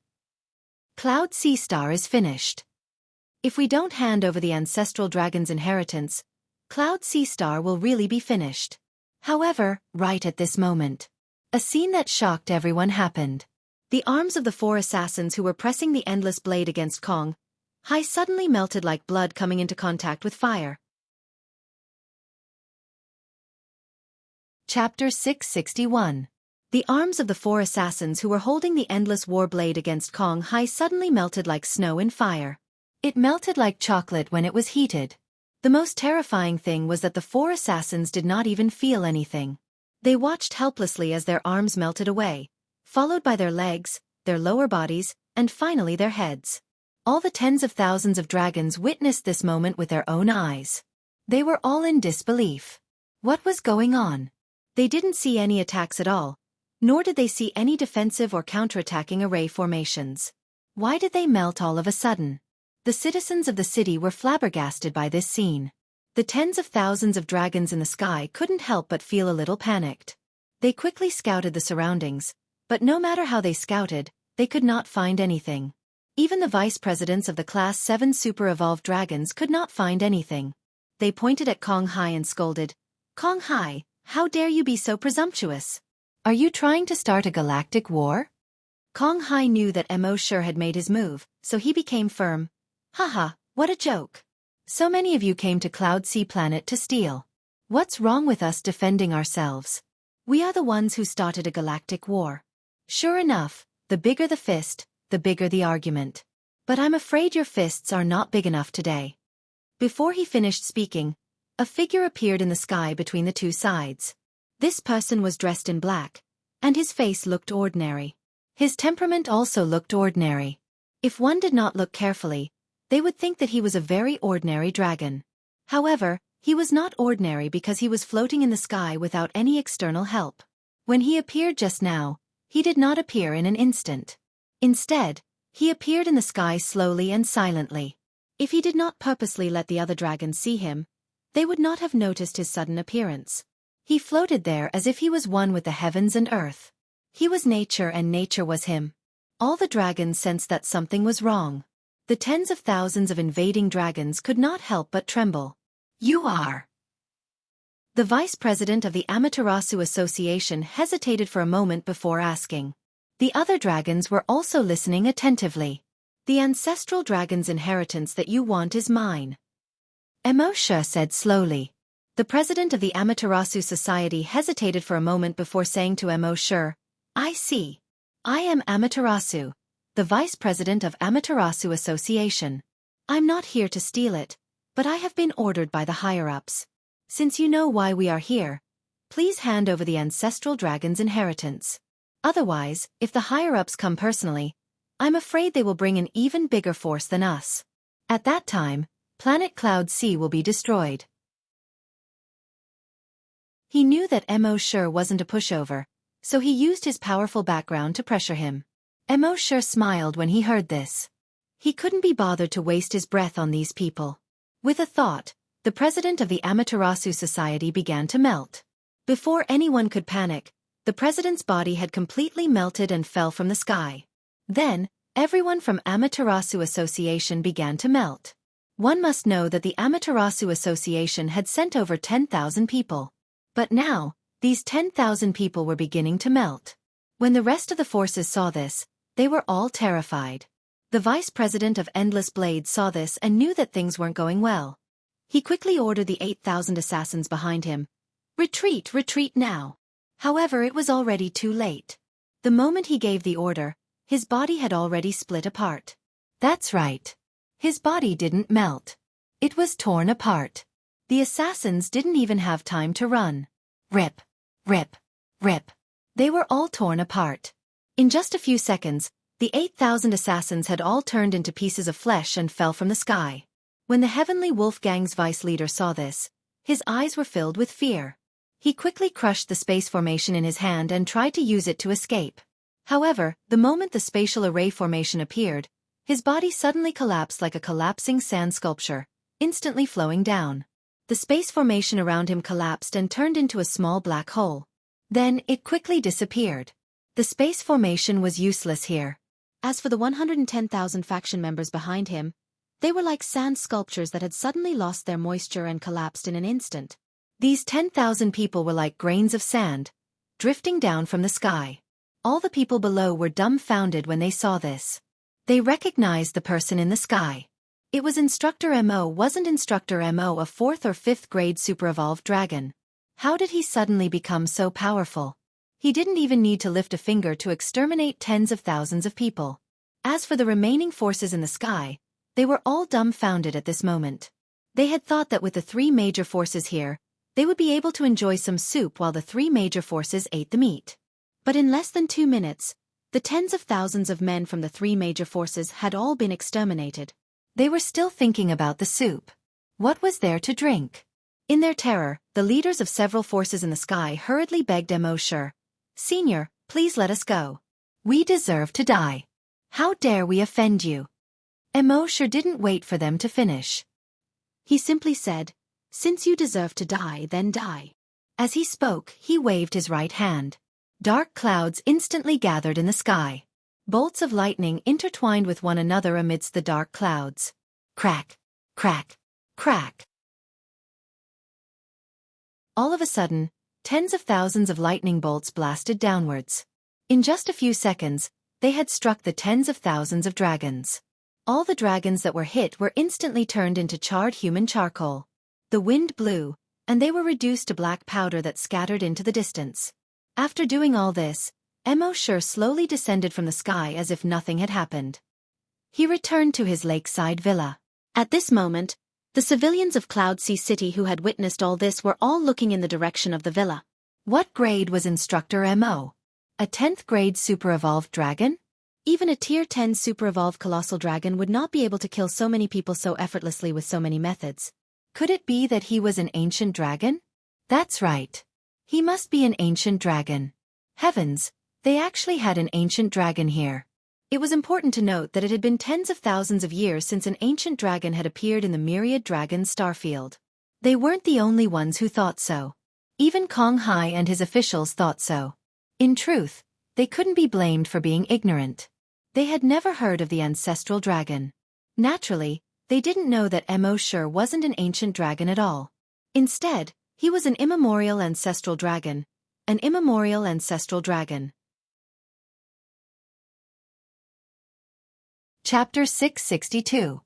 Cloud Sea Star is finished. If we don't hand over the ancestral dragon's inheritance, Cloud Sea Star will really be finished. However, right at this moment, a scene that shocked everyone happened. The arms of the 4 assassins who were pressing the Endless Blade against Kong Hai suddenly melted like blood coming into contact with fire. Chapter 661. The arms of the 4 assassins who were holding the Endless War Blade against Kong Hai suddenly melted like snow in fire. It melted like chocolate when it was heated. The most terrifying thing was that the 4 assassins did not even feel anything. They watched helplessly as their arms melted away, followed by their legs, their lower bodies, and finally their heads. All the tens of thousands of dragons witnessed this moment with their own eyes. They were all in disbelief. What was going on? They didn't see any attacks at all, nor did they see any defensive or counterattacking array formations. Why did they melt all of a sudden? The citizens of the city were flabbergasted by this scene. The tens of thousands of dragons in the sky couldn't help but feel a little panicked. They quickly scouted the surroundings, but no matter how they scouted, they could not find anything. Even the vice presidents of the Class 7 super-evolved dragons could not find anything. They pointed at Kong Hai and scolded, Kong Hai, how dare you be so presumptuous? Are you trying to start a galactic war? Kong Hai knew that Mo sure had made his move, so he became firm. Haha, what a joke. So many of you came to Cloud Sea Planet to steal. What's wrong with us defending ourselves? We are the ones who started a galactic war. Sure enough, the bigger the fist, the bigger the argument. But I'm afraid your fists are not big enough today. Before he finished speaking, a figure appeared in the sky between the 2 sides. This person was dressed in black, and his face looked ordinary. His temperament also looked ordinary. If one did not look carefully, they would think that he was a very ordinary dragon. However, he was not ordinary because he was floating in the sky without any external help. When he appeared just now, he did not appear in an instant. Instead, he appeared in the sky slowly and silently. If he did not purposely let the other dragons see him, they would not have noticed his sudden appearance. He floated there as if he was one with the heavens and earth. He was nature and nature was him. All the dragons sensed that something was wrong. The tens of thousands of invading dragons could not help but tremble. You are. The vice president of the Amaterasu Association hesitated for a moment before asking. The other dragons were also listening attentively. The ancestral dragon's inheritance that you want is mine. Emosha said slowly. The president of the Amaterasu Society hesitated for a moment before saying to Emosha, I see. I am Amaterasu, the vice president of Amaterasu Association. I'm not here to steal it, but I have been ordered by the higher-ups. Since you know why we are here, please hand over the ancestral dragon's inheritance. Otherwise, if the higher-ups come personally, I'm afraid they will bring an even bigger force than us. At that time, planet Cloud Sea will be destroyed. He knew that Mo sure wasn't a pushover, so he used his powerful background to pressure him. Mo sure smiled when he heard this. He couldn't be bothered to waste his breath on these people. With a thought, the president of the Amaterasu Society began to melt. Before anyone could panic, the president's body had completely melted and fell from the sky. Then, everyone from Amaterasu Association began to melt. One must know that the Amaterasu Association had sent over 10,000 people. But now, These 10,000 people were beginning to melt. When the rest of the forces saw this, they were all terrified. The vice president of Endless Blades saw this and knew that things weren't going well. He quickly ordered the 8,000 assassins behind him. Retreat, retreat now. However, it was already too late. The moment he gave the order, his body had already split apart. That's right. His body didn't melt. It was torn apart. The assassins didn't even have time to run. Rip, rip, rip. They were all torn apart. In just a few seconds, the 8,000 assassins had all turned into pieces of flesh and fell from the sky. When the Heavenly Wolf Gang's vice leader saw this, his eyes were filled with fear. He quickly crushed the space formation in his hand and tried to use it to escape. However, the moment the spatial array formation appeared, his body suddenly collapsed like a collapsing sand sculpture, instantly flowing down. The space formation around him collapsed and turned into a small black hole. Then, it quickly disappeared. The space formation was useless here. As for the 110,000 faction members behind him, they were like sand sculptures that had suddenly lost their moisture and collapsed in an instant. These 10,000 people were like grains of sand, drifting down from the sky. All the people below were dumbfounded when they saw this. They recognized the person in the sky. It was Instructor Mo. Wasn't Instructor Mo a 4th or 5th grade super-evolved dragon? How did he suddenly become so powerful? He didn't even need to lift a finger to exterminate tens of thousands of people. As for the remaining forces in the sky, they were all dumbfounded at this moment. They had thought that with the 3 major forces here, they would be able to enjoy some soup while the 3 major forces ate the meat. But in less than 2 minutes, the tens of thousands of men from the 3 major forces had all been exterminated. They were still thinking about the soup. What was there to drink? In their terror, the leaders of several forces in the sky hurriedly begged Mo Sure, "Senior, please let us go. We deserve to die. How dare we offend you?" Mo Sure didn't wait for them to finish. He simply said, "Since you deserve to die, then die." As he spoke, he waved his right hand. Dark clouds instantly gathered in the sky. Bolts of lightning intertwined with one another amidst the dark clouds. Crack, crack, crack. All of a sudden, tens of thousands of lightning bolts blasted downwards. In just a few seconds, they had struck the tens of thousands of dragons. All the dragons that were hit were instantly turned into charred human charcoal. The wind blew, and they were reduced to black powder that scattered into the distance. After doing all this, Mo Sure slowly descended from the sky as if nothing had happened. He returned to his lakeside villa. At this moment, the civilians of Cloud Sea City who had witnessed all this were all looking in the direction of the villa. What grade was Instructor Mo? A 10th grade super-evolved dragon? Even a Tier 10 super-evolved colossal dragon would not be able to kill so many people so effortlessly with so many methods. Could it be that he was an ancient dragon? That's right. He must be an ancient dragon. Heavens, they actually had an ancient dragon here. It was important to note that it had been tens of thousands of years since an ancient dragon had appeared in the Myriad Dragon's starfield. They weren't the only ones who thought so. Even Kong Hai and his officials thought so. In truth, they couldn't be blamed for being ignorant. They had never heard of the ancestral dragon. Naturally, they didn't know that Mo Sure wasn't an ancient dragon at all. Instead, he was an immemorial ancestral dragon. An immemorial ancestral dragon. Chapter 662.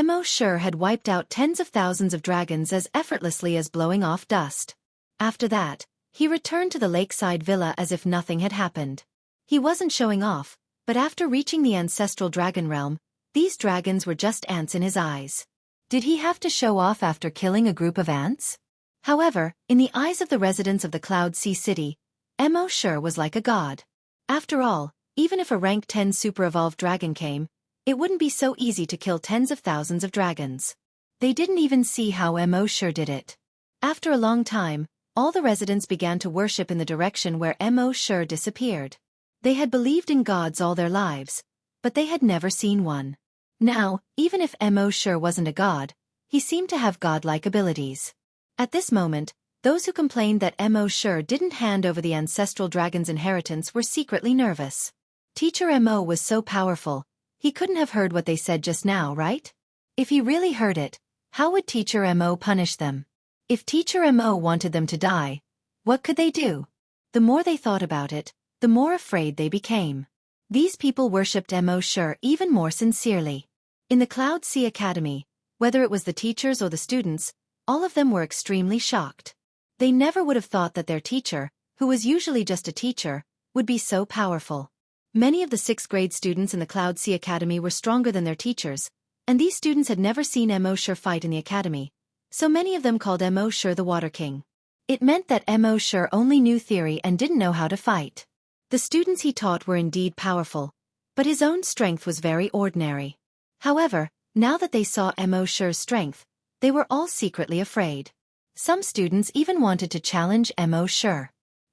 Mo Sure had wiped out tens of thousands of dragons as effortlessly as blowing off dust. After that, he returned to the lakeside villa as if nothing had happened. He wasn't showing off, but after reaching the ancestral dragon realm, these dragons were just ants in his eyes. Did he have to show off after killing a group of ants? However, in the eyes of the residents of the Cloud Sea City, Mo Sure was like a god. After all, even if a rank 10 super-evolved dragon came, it wouldn't be so easy to kill tens of thousands of dragons. They didn't even see how Mo Sure did it. After a long time, all the residents began to worship in the direction where Mo Sure disappeared. They had believed in gods all their lives, but they had never seen one. Now, even if Mo Sure wasn't a god, he seemed to have godlike abilities. At this moment, those who complained that Mo Sure didn't hand over the ancestral dragon's inheritance were secretly nervous. Teacher Mo was so powerful, he couldn't have heard what they said just now, right? If he really heard it, how would Teacher Mo punish them? If Teacher Mo wanted them to die, What could they do? The more they thought about it, the more afraid they became. These people worshipped Mo even more sincerely. In the Cloud Sea Academy, whether it was the teachers or the students, all of them were extremely shocked. They never would have thought that their teacher, who was usually just a teacher, would be so powerful. Many of the 6th grade students in the Cloud Sea Academy were stronger than their teachers, and these students had never seen Mo fight in the academy, so many of them called Mo the Water King. It meant that Mo only knew theory and didn't know how to fight. The students he taught were indeed powerful, but his own strength was very ordinary. However, now that they saw Mo's strength, they were all secretly afraid. Some students even wanted to challenge Mo.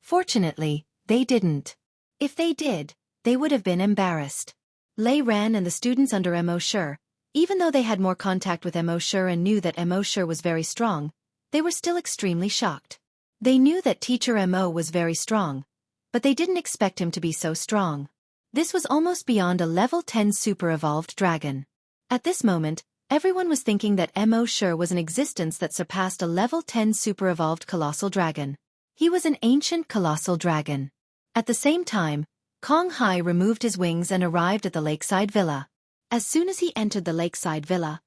Fortunately, they didn't. If they did, they would have been embarrassed. Lei Ran and the students under Mo, even though they had more contact with Mo and knew that Mo was very strong, they were still extremely shocked. They knew that teacher Mo was very strong, but they didn't expect him to be so strong. This was almost beyond a level 10 super-evolved dragon. At this moment, everyone was thinking that Mo was an existence that surpassed a level 10 super-evolved colossal dragon. He was an ancient colossal dragon. At the same time, Kong Hai removed his wings and arrived at the lakeside villa. As soon as he entered the lakeside villa,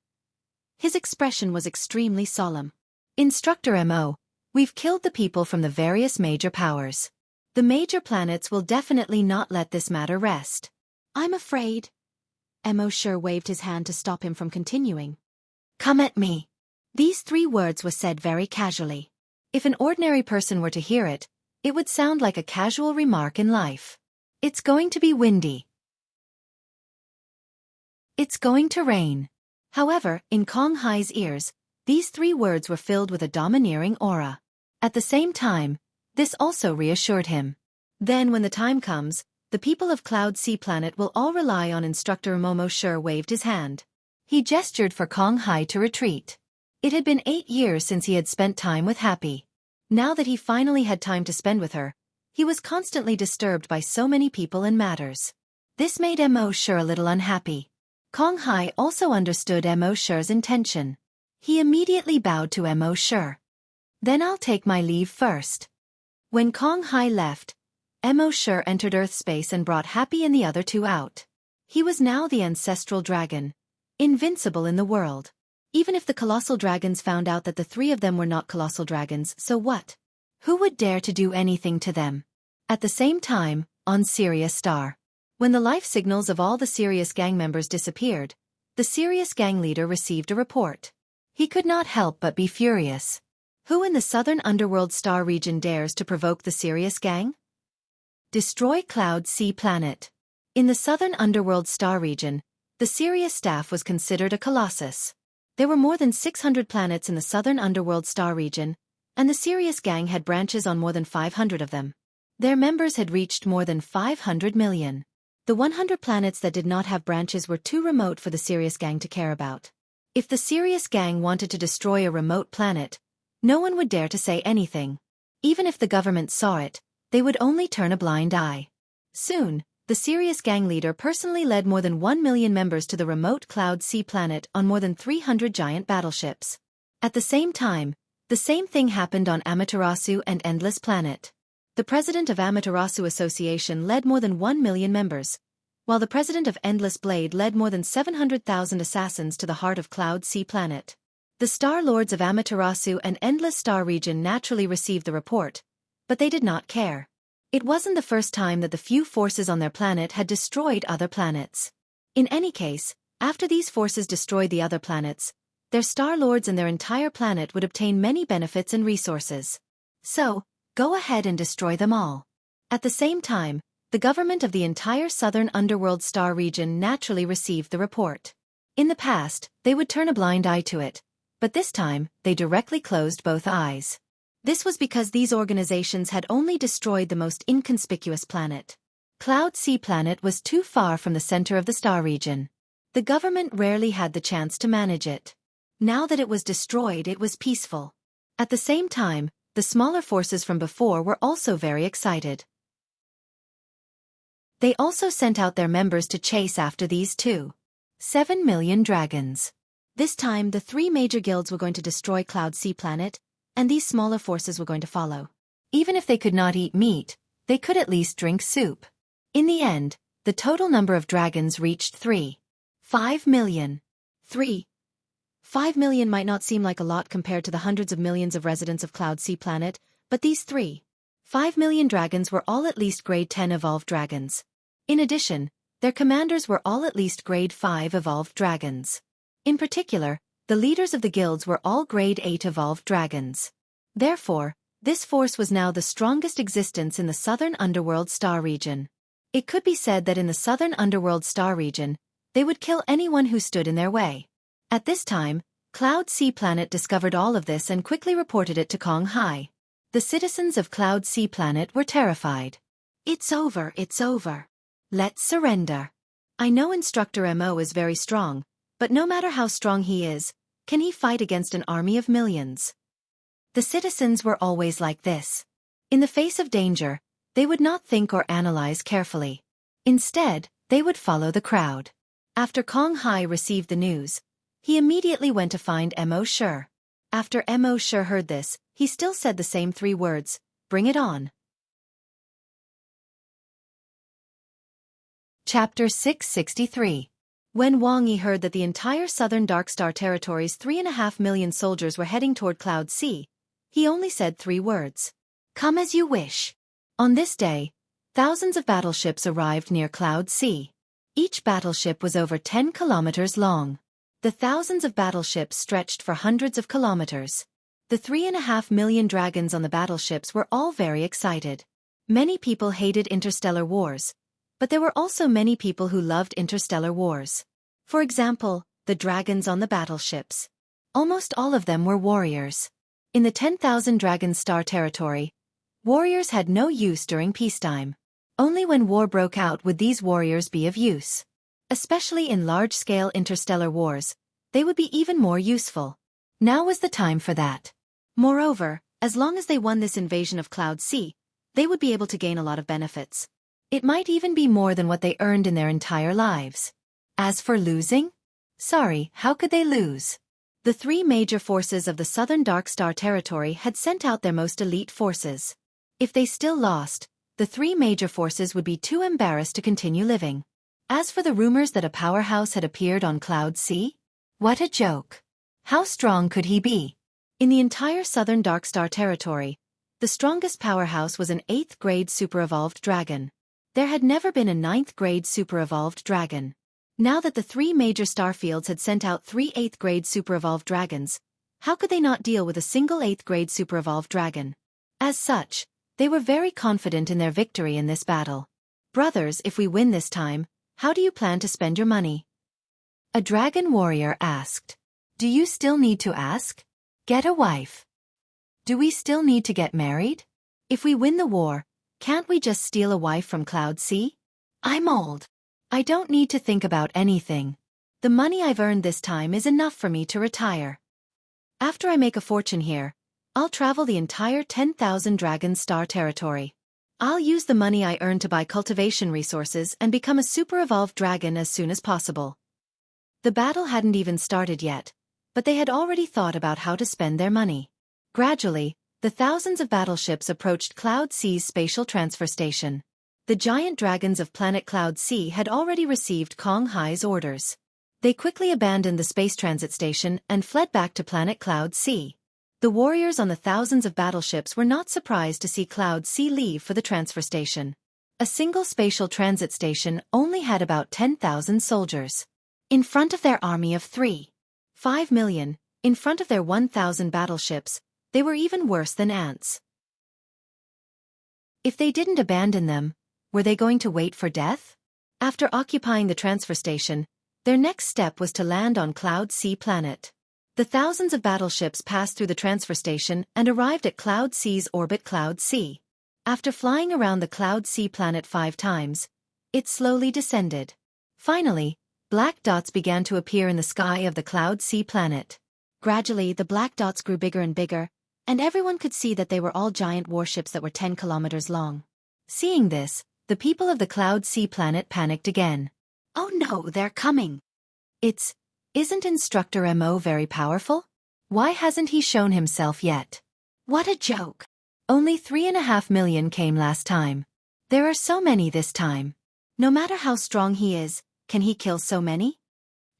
his expression was extremely solemn. Instructor Mo, we've killed the people from the various major powers. The major planets will definitely not let this matter rest. I'm afraid. Mo waved his hand to stop him from continuing. Come at me. These 3 words were said very casually. If an ordinary person were to hear it, it would sound like a casual remark in life. It's going to be windy. It's going to rain. However, in Kong Hai's ears, these 3 words were filled with a domineering aura. At the same time, this also reassured him. Then when the time comes, the people of Cloud Sea Planet will all rely on Instructor Momo. Waved his hand. He gestured for Kong Hai to retreat. It had been 8 years since he had spent time with Happy. Now that he finally had time to spend with her, he was constantly disturbed by so many people and matters. This made Mo a little unhappy. Kong Hai also understood Mo's intention. He immediately bowed to Mo. Then I'll take my leave first. When Kong Hai left, Mo entered Earth space and brought Happy and the other 2 out. He was now the ancestral dragon, invincible in the world. Even if the colossal dragons found out that the 3 of them were not colossal dragons, so what? Who would dare to do anything to them? At the same time, on Sirius Star, when the life signals of all the Sirius gang members disappeared, the Sirius gang leader received a report. He could not help but be furious. Who in the southern underworld star region dares to provoke the Sirius gang? Destroy Cloud Sea Planet. In the southern underworld star region, the Sirius staff was considered a colossus. There were more than 600 planets in the southern underworld star region, and the Sirius gang had branches on more than 500 of them. Their members had reached more than 500 million. The 100 planets that did not have branches were too remote for the Sirius gang to care about. If the Sirius gang wanted to destroy a remote planet, no one would dare to say anything. Even if the government saw it, they would only turn a blind eye. Soon, the Sirius gang leader personally led more than 1 million members to the remote Cloud Sea Planet on more than 300 giant battleships. At the same time, the same thing happened on Amaterasu and Endless Planet. The president of Amaterasu Association led more than 1 million members, while the president of Endless Blade led more than 700,000 assassins to the heart of Cloud Sea Planet. The Star Lords of Amaterasu and Endless Star region naturally received the report, but they did not care. It wasn't the first time that the few forces on their planet had destroyed other planets. In any case, after these forces destroyed the other planets, their Star Lords and their entire planet would obtain many benefits and resources. So, go ahead and destroy them all. At the same time, the government of the entire southern underworld star region naturally received the report. In the past, they would turn a blind eye to it, but this time, they directly closed both eyes. This was because these organizations had only destroyed the most inconspicuous planet. Cloud Sea Planet was too far from the center of the star region. The government rarely had the chance to manage it. Now that it was destroyed, it was peaceful. At the same time, the smaller forces from before were also very excited. They also sent out their members to chase after these 7 million dragons. This time, the 3 major guilds were going to destroy Cloud Sea Planet, and these smaller forces were going to follow. Even if they could not eat meat, they could at least drink soup. In the end, the total number of dragons reached 5 million. 5 million might not seem like a lot compared to the hundreds of millions of residents of Cloud Sea Planet, but these 5 million dragons were all at least grade 10 evolved dragons. In addition, their commanders were all at least grade 5 evolved dragons. In particular, the leaders of the guilds were all grade 8 evolved dragons. Therefore, this force was now the strongest existence in the southern underworld star region. It could be said that in the southern underworld star region, they would kill anyone who stood in their way. At this time, Cloud Sea Planet discovered all of this and quickly reported it to Kong Hai. The citizens of Cloud Sea Planet were terrified. It's over, it's over. Let's surrender. I know Instructor Mo is very strong, but no matter how strong he is, can he fight against an army of millions? The citizens were always like this. In the face of danger, they would not think or analyze carefully. Instead, they would follow the crowd. After Kong Hai received the news, he immediately went to find Mo Shi. After Mo Shi heard this, he still said the same 3 words, "Bring it on." Chapter 663. When Wang Yi heard that the entire southern Dark Star territory's 3.5 million soldiers were heading toward Cloud Sea, he only said 3 words. "Come as you wish." On this day, thousands of battleships arrived near Cloud Sea. Each battleship was over 10 kilometers long. The thousands of battleships stretched for hundreds of kilometers. The 3.5 million dragons on the battleships were all very excited. Many people hated interstellar wars, but there were also many people who loved interstellar wars. For example, the dragons on the battleships. Almost all of them were warriors. In the 10,000 Dragon Star territory, warriors had no use during peacetime. Only when war broke out would these warriors be of use. Especially in large-scale interstellar wars, they would be even more useful. Now was the time for that. Moreover, as long as they won this invasion of Cloud Sea, they would be able to gain a lot of benefits. It might even be more than what they earned in their entire lives. As for losing? Sorry, how could they lose? The 3 major forces of the southern Dark Star territory had sent out their most elite forces. If they still lost, the 3 major forces would be too embarrassed to continue living. As for the rumors that a powerhouse had appeared on Cloud Sea? What a joke. How strong could he be? In the entire southern Dark Star territory, the strongest powerhouse was an 8th grade super-evolved dragon. There had never been a 9th grade super-evolved dragon. Now that the 3 major starfields had sent out 3 8th grade super-evolved dragons, how could they not deal with a single 8th grade super-evolved dragon? As such, they were very confident in their victory in this battle. "Brothers, if we win this time, how do you plan to spend your money?" A dragon warrior asked. "Do you still need to ask? Get a wife. Do we still need to get married? If we win the war, can't we just steal a wife from Cloud Sea? I'm old. I don't need to think about anything. The money I've earned this time is enough for me to retire. After I make a fortune here, I'll travel the entire 10,000 Dragon Star territory. I'll use the money I earn to buy cultivation resources and become a super-evolved dragon as soon as possible." The battle hadn't even started yet, but they had already thought about how to spend their money. Gradually, the thousands of battleships approached Cloud Sea's spatial transfer station. The giant dragons of planet Cloud Sea had already received Kong Hai's orders. They quickly abandoned the space transit station and fled back to planet Cloud Sea. The warriors on the thousands of battleships were not surprised to see Cloud Sea leave for the transfer station. A single spatial transit station only had about 10,000 soldiers. In front of their army of 5 million, in front of their 1,000 battleships, they were even worse than ants. If they didn't abandon them, were they going to wait for death? After occupying the transfer station, their next step was to land on Cloud Sea Planet. The thousands of battleships passed through the transfer station and arrived at Cloud Sea's orbit Cloud Sea. After flying around the Cloud Sea Planet 5 times, it slowly descended. Finally, black dots began to appear in the sky of the Cloud Sea Planet. Gradually, the black dots grew bigger and bigger, and everyone could see that they were all giant warships that were 10 kilometers long. Seeing this, the people of the Cloud Sea Planet panicked again. "Oh no, they're coming. Isn't Instructor Mo very powerful? Why hasn't he shown himself yet? What a joke. Only 3.5 million came last time. There are so many this time. No matter how strong he is, can he kill so many?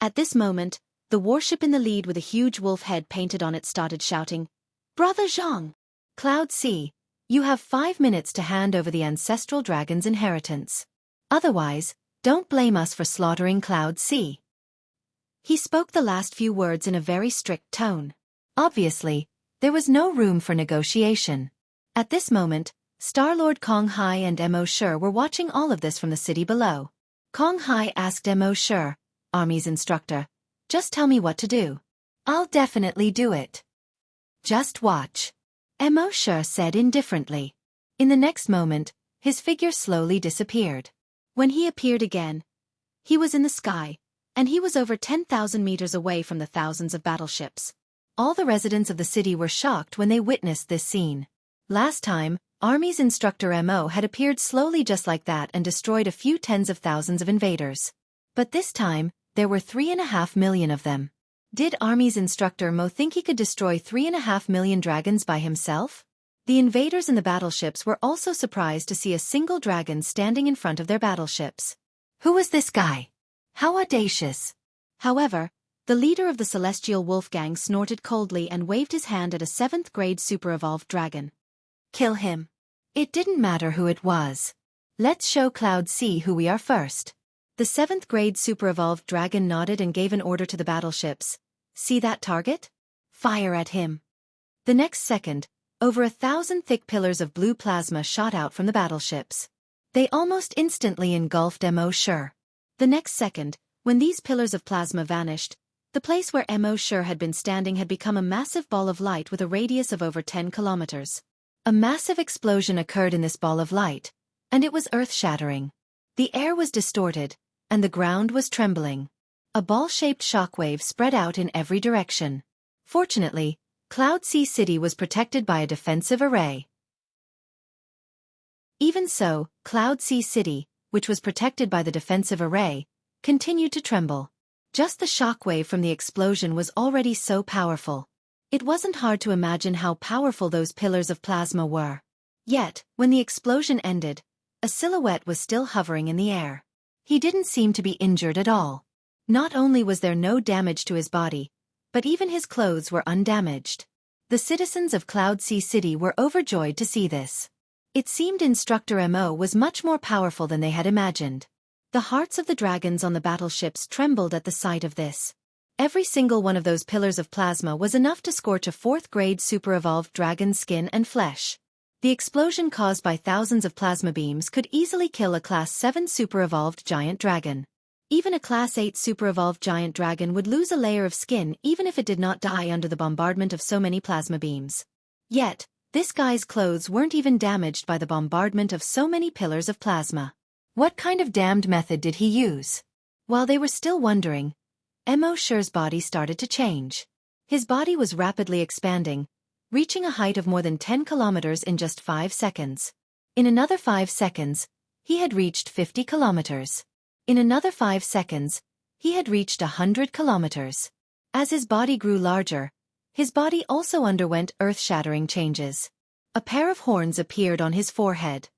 At this moment, the warship in the lead with a huge wolf head painted on it started shouting, "Brother Zhang! Cloud Sea, you have 5 minutes to hand over the ancestral dragon's inheritance. Otherwise, don't blame us for slaughtering Cloud Sea." He spoke the last few words in a very strict tone. Obviously, there was no room for negotiation. At this moment, Star-Lord Kong Hai and Mo Shi were watching all of this from the city below. Kong Hai asked Mo Shi, Army's instructor, "Just tell me what to do. I'll definitely do it." "Just watch," Mo Shi said indifferently. In the next moment, his figure slowly disappeared. When he appeared again, he was in the sky, and he was over 10,000 meters away from the thousands of battleships. All the residents of the city were shocked when they witnessed this scene. Last time, Army's instructor Mo had appeared slowly just like that and destroyed a few tens of thousands of invaders. But this time, there were 3.5 million of them. Did Army's instructor Mo think he could destroy 3.5 million dragons by himself? The invaders in the battleships were also surprised to see a single dragon standing in front of their battleships. Who was this guy? How audacious! However, the leader of the Celestial Wolf Gang snorted coldly and waved his hand at a 7th-grade super-evolved dragon. "Kill him." It didn't matter who it was. "Let's show Cloud Sea who we are first." The 7th-grade super-evolved dragon nodded and gave an order to the battleships. "See that target? Fire at him." The next second, over 1,000 thick pillars of blue plasma shot out from the battleships. They almost instantly engulfed Mo Shi. The next second, when these pillars of plasma vanished, the place where Mo Shi had been standing had become a massive ball of light with a radius of over 10 kilometers. A massive explosion occurred in this ball of light, and it was earth-shattering. The air was distorted, and the ground was trembling. A ball-shaped shockwave spread out in every direction. Fortunately, Cloud Sea City was protected by a defensive array. Even so, Cloud Sea City, which was protected by the defensive array, continued to tremble. Just the shockwave from the explosion was already so powerful. It wasn't hard to imagine how powerful those pillars of plasma were. Yet, when the explosion ended, a silhouette was still hovering in the air. He didn't seem to be injured at all. Not only was there no damage to his body, but even his clothes were undamaged. The citizens of Cloud Sea City were overjoyed to see this. It seemed Instructor Mo was much more powerful than they had imagined. The hearts of the dragons on the battleships trembled at the sight of this. Every single one of those pillars of plasma was enough to scorch a 4th-grade super-evolved dragon's skin and flesh. The explosion caused by thousands of plasma beams could easily kill a Class 7 super-evolved giant dragon. Even a Class 8 super-evolved giant dragon would lose a layer of skin even if it did not die under the bombardment of so many plasma beams. Yet, this guy's clothes weren't even damaged by the bombardment of so many pillars of plasma. What kind of damned method did he use? While they were still wondering, Mo Shi's body started to change. His body was rapidly expanding, reaching a height of more than 10 kilometers in just 5 seconds. In another 5 seconds, he had reached 50 kilometers. In another 5 seconds, he had reached 100 kilometers. As his body grew larger, his body also underwent earth-shattering changes. A pair of horns appeared on his forehead.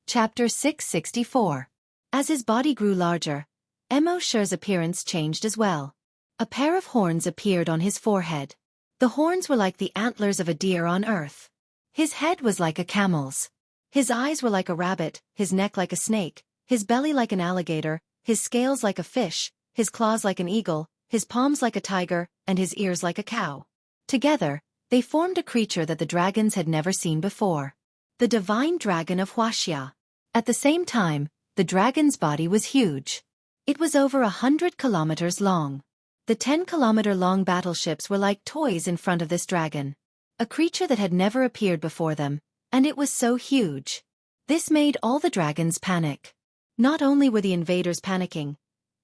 Chapter 664. As his body grew larger, Mo Shi's appearance changed as well. A pair of horns appeared on his forehead. The horns were like the antlers of a deer on earth. His head was like a camel's. His eyes were like a rabbit, his neck like a snake, his belly like an alligator, his scales like a fish, his claws like an eagle, his palms like a tiger, and his ears like a cow. Together, they formed a creature that the dragons had never seen before. The divine dragon of Wuxia. At the same time, the dragon's body was huge. It was over 100 kilometers long. The 10-kilometer-long battleships were like toys in front of this dragon. A creature that had never appeared before them, and it was so huge. This made all the dragons panic. Not only were the invaders panicking,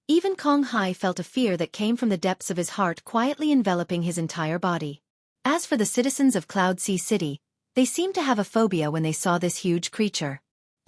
even Kong Hai felt a fear that came from the depths of his heart quietly enveloping his entire body. As for the citizens of Cloud Sea City, they seemed to have a phobia when they saw this huge creature.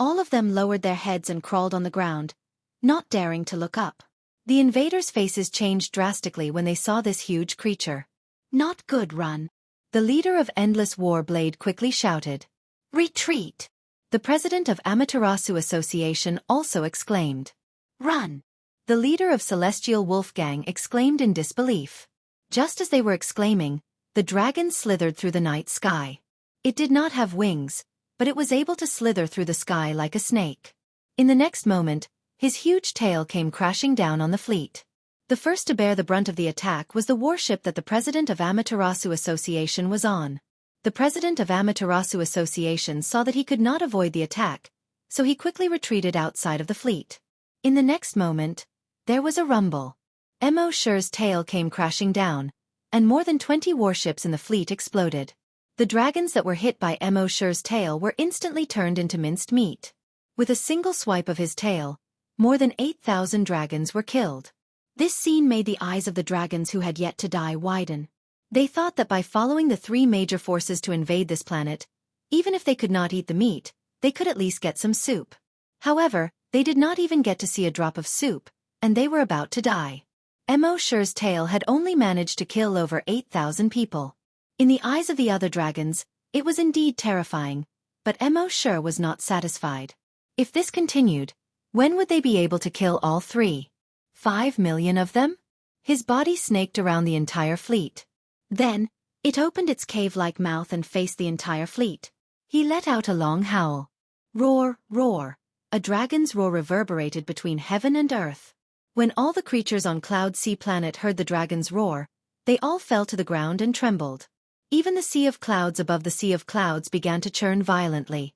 All of them lowered their heads and crawled on the ground, not daring to look up. The invaders' faces changed drastically when they saw this huge creature. Not good, run. The leader of Endless War Blade quickly shouted. Retreat. The president of Amaterasu Association also exclaimed. Run. The leader of Celestial Wolfgang exclaimed in disbelief. Just as they were exclaiming, the dragon slithered through the night sky. It did not have wings, but it was able to slither through the sky like a snake. In the next moment, his huge tail came crashing down on the fleet. The first to bear the brunt of the attack was the warship that the president of Amaterasu Association was on. The president of Amaterasu Association saw that he could not avoid the attack, so he quickly retreated outside of the fleet. In the next moment, there was a rumble. Mo Shi's tail came crashing down, and more than 20 warships in the fleet exploded. The dragons that were hit by Mo Shi's tail were instantly turned into minced meat. With a single swipe of his tail, more than 8,000 dragons were killed. This scene made the eyes of the dragons who had yet to die widen. They thought that by following the 3 major forces to invade this planet, even if they could not eat the meat, they could at least get some soup. However, they did not even get to see a drop of soup, and they were about to die. Mo Shi's tail had only managed to kill over 8,000 people. In the eyes of the other dragons, it was indeed terrifying, but Mo Shi was not satisfied. If this continued, when would they be able to kill all 3? 5 million of them? His body snaked around the entire fleet. Then, it opened its cave-like mouth and faced the entire fleet. He let out a long howl. Roar, roar. A dragon's roar reverberated between heaven and earth. When all the creatures on Cloud Sea Planet heard the dragon's roar, they all fell to the ground and trembled. Even the sea of clouds above the sea of clouds began to churn violently.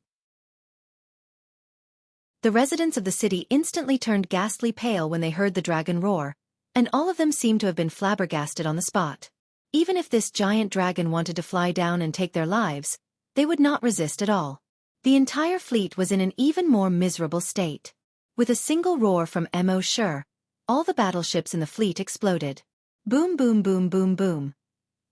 The residents of the city instantly turned ghastly pale when they heard the dragon roar, and all of them seemed to have been flabbergasted on the spot. Even if this giant dragon wanted to fly down and take their lives, they would not resist at all. The entire fleet was in an even more miserable state. With a single roar from Mo Shi, all the battleships in the fleet exploded. Boom, boom, boom, boom, boom.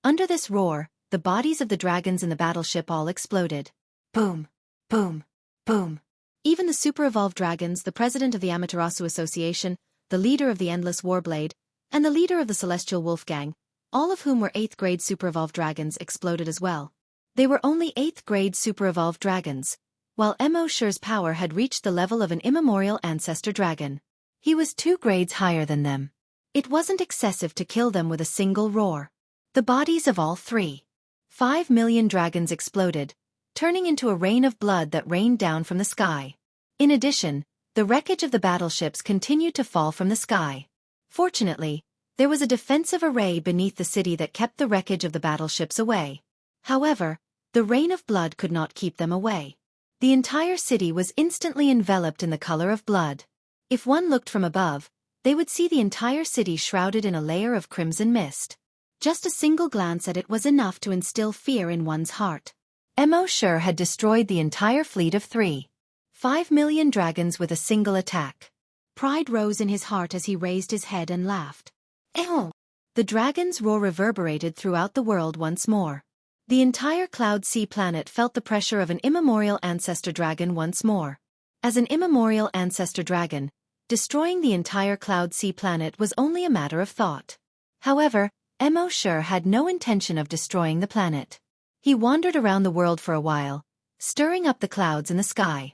Under this roar, the bodies of the dragons in the battleship all exploded. Boom, boom, boom. Even the super-evolved dragons, the president of the Amaterasu Association, the leader of the Endless Warblade, and the leader of the Celestial Wolfgang, all of whom were 8th grade super-evolved dragons, exploded as well. They were only 8th grade super-evolved dragons, while Mo Shi's power had reached the level of an immemorial ancestor dragon. He was 2 grades higher than them. It wasn't excessive to kill them with a single roar. The bodies of all 5 million dragons exploded, turning into a rain of blood that rained down from the sky. In addition, the wreckage of the battleships continued to fall from the sky. Fortunately, there was a defensive array beneath the city that kept the wreckage of the battleships away. However, the rain of blood could not keep them away. The entire city was instantly enveloped in the color of blood. If one looked from above, they would see the entire city shrouded in a layer of crimson mist. Just a single glance at it was enough to instill fear in one's heart. Mo Shi had destroyed the entire fleet of 5 million dragons with a single attack. Pride rose in his heart as he raised his head and laughed. Ew! The dragon's roar reverberated throughout the world once more. The entire Cloud Sea Planet felt the pressure of an immemorial ancestor dragon once more. As an immemorial ancestor dragon, destroying the entire Cloud Sea Planet was only a matter of thought. However, Mo Shi had no intention of destroying the planet. He wandered around the world for a while, stirring up the clouds in the sky.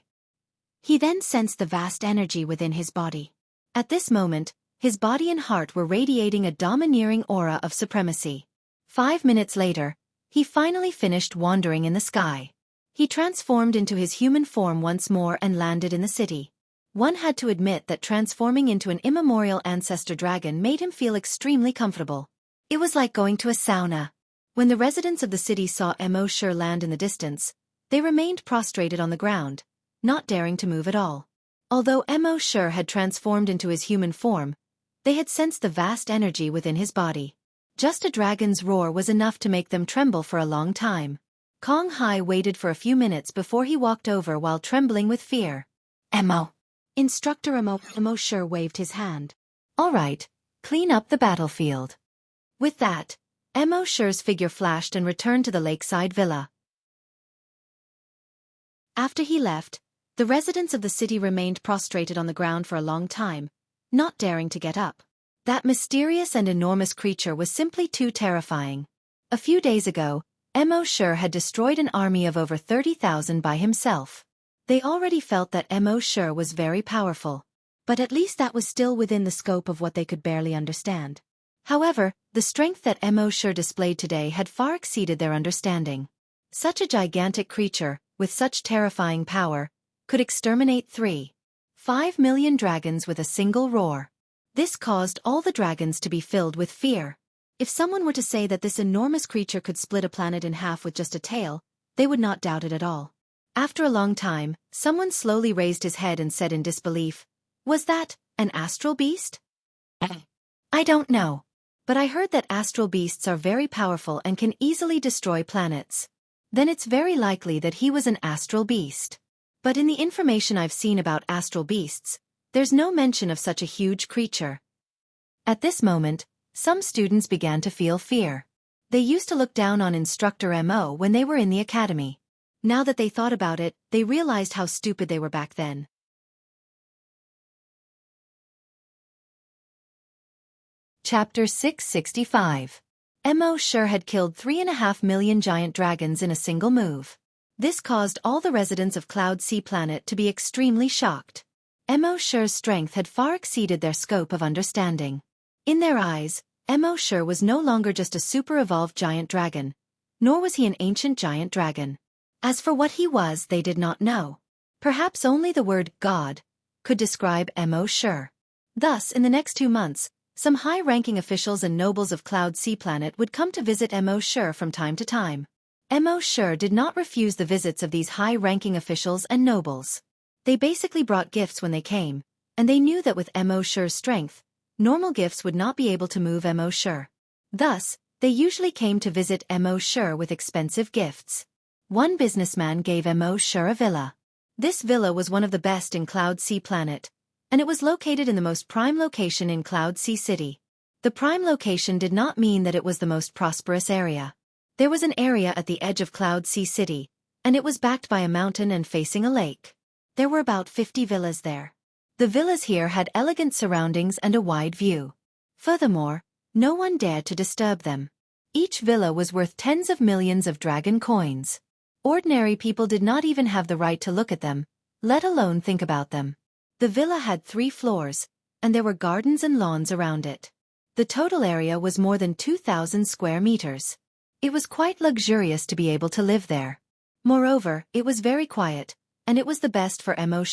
He then sensed the vast energy within his body. At this moment, his body and heart were radiating a domineering aura of supremacy. 5 minutes later, he finally finished wandering in the sky. He transformed into his human form once more and landed in the city. One had to admit that transforming into an immemorial ancestor dragon made him feel extremely comfortable. It was like going to a sauna. When the residents of the city saw Mo Shi land in the distance, they remained prostrated on the ground, not daring to move at all. Although Mo Shi had transformed into his human form, they had sensed the vast energy within his body. Just a dragon's roar was enough to make them tremble for a long time. Kong Hai waited for a few minutes before he walked over while trembling with fear. Mo. Instructor Mo Shi waved his hand. All right, clean up the battlefield. With that, Mo Shi's figure flashed and returned to the lakeside villa. After he left, the residents of the city remained prostrated on the ground for a long time, not daring to get up. That mysterious and enormous creature was simply too terrifying. A few days ago, Mo had destroyed an army of over 30,000 by himself. They already felt that Mo was very powerful. But at least that was still within the scope of what they could barely understand. However, the strength that Mo displayed today had far exceeded their understanding. Such a gigantic creature, with such terrifying power, could exterminate 5 million dragons with a single roar. This caused all the dragons to be filled with fear. If someone were to say that this enormous creature could split a planet in half with just a tail, they would not doubt it at all. After a long time, someone slowly raised his head and said in disbelief, "Was that an astral beast?" "I don't know. But I heard that astral beasts are very powerful and can easily destroy planets. Then it's very likely that he was an astral beast. But in the information I've seen about astral beasts, there's no mention of such a huge creature." At this moment, some students began to feel fear. They used to look down on Instructor Mo when they were in the academy. Now that they thought about it, they realized how stupid they were back then. Chapter 665. Mo had killed 3.5 million giant dragons in a single move. This caused all the residents of Cloud Sea Planet to be extremely shocked. Mo's strength had far exceeded their scope of understanding. In their eyes, Mo was no longer just a super-evolved giant dragon, nor was he an ancient giant dragon. As for what he was, they did not know. Perhaps only the word God could describe Mo. Thus, in the next 2 months, some high-ranking officials and nobles of Cloud Sea Planet would come to visit Mo from time to time. Mo did not refuse the visits of these high-ranking officials and nobles. They basically brought gifts when they came, and they knew that with Mo's strength, normal gifts would not be able to move Mo. Thus, they usually came to visit Mo with expensive gifts. One businessman gave Mo a villa. This villa was one of the best in Cloud Sea Planet, and it was located in the most prime location in Cloud Sea City. The prime location did not mean that it was the most prosperous area. There was an area at the edge of Cloud Sea City, and it was backed by a mountain and facing a lake. There were about 50 villas there. The villas here had elegant surroundings and a wide view. Furthermore, no one dared to disturb them. Each villa was worth tens of millions of dragon coins. Ordinary people did not even have the right to look at them, let alone think about them. The villa had 3 floors, and there were gardens and lawns around it. The total area was more than 2,000 square meters. It was quite luxurious to be able to live there. Moreover, it was very quiet, and it was the best for Mo,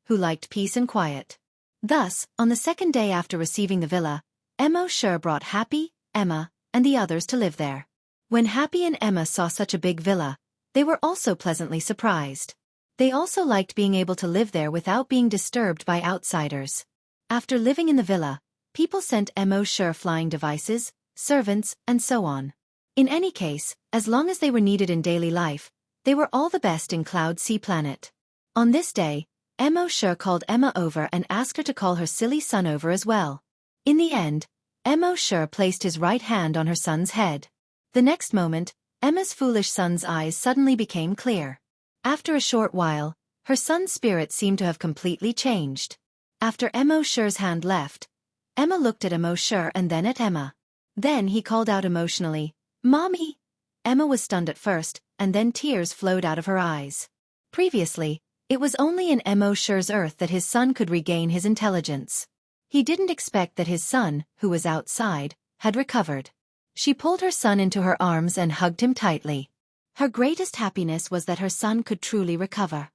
who liked peace and quiet. Thus, on the second day after receiving the villa, Mo brought Happy, Emma, and the others to live there. When Happy and Emma saw such a big villa, they were also pleasantly surprised. They also liked being able to live there without being disturbed by outsiders. After living in the villa, people sent Mo flying devices, servants, and so on. In any case, as long as they were needed in daily life, they were all the best in Cloud Sea Planet. On this day, Mo called Emma over and asked her to call her silly son over as well. In the end, Mo placed his right hand on her son's head. The next moment, Emma's foolish son's eyes suddenly became clear. After a short while, her son's spirit seemed to have completely changed. After Mo's hand left, Emma looked at Mo and then at Emma. Then he called out emotionally, "Mommy!" Emma was stunned at first, and then tears flowed out of her eyes. Previously, it was only in Mo's earth that his son could regain his intelligence. He didn't expect that his son, who was outside, had recovered. She pulled her son into her arms and hugged him tightly. Her greatest happiness was that her son could truly recover.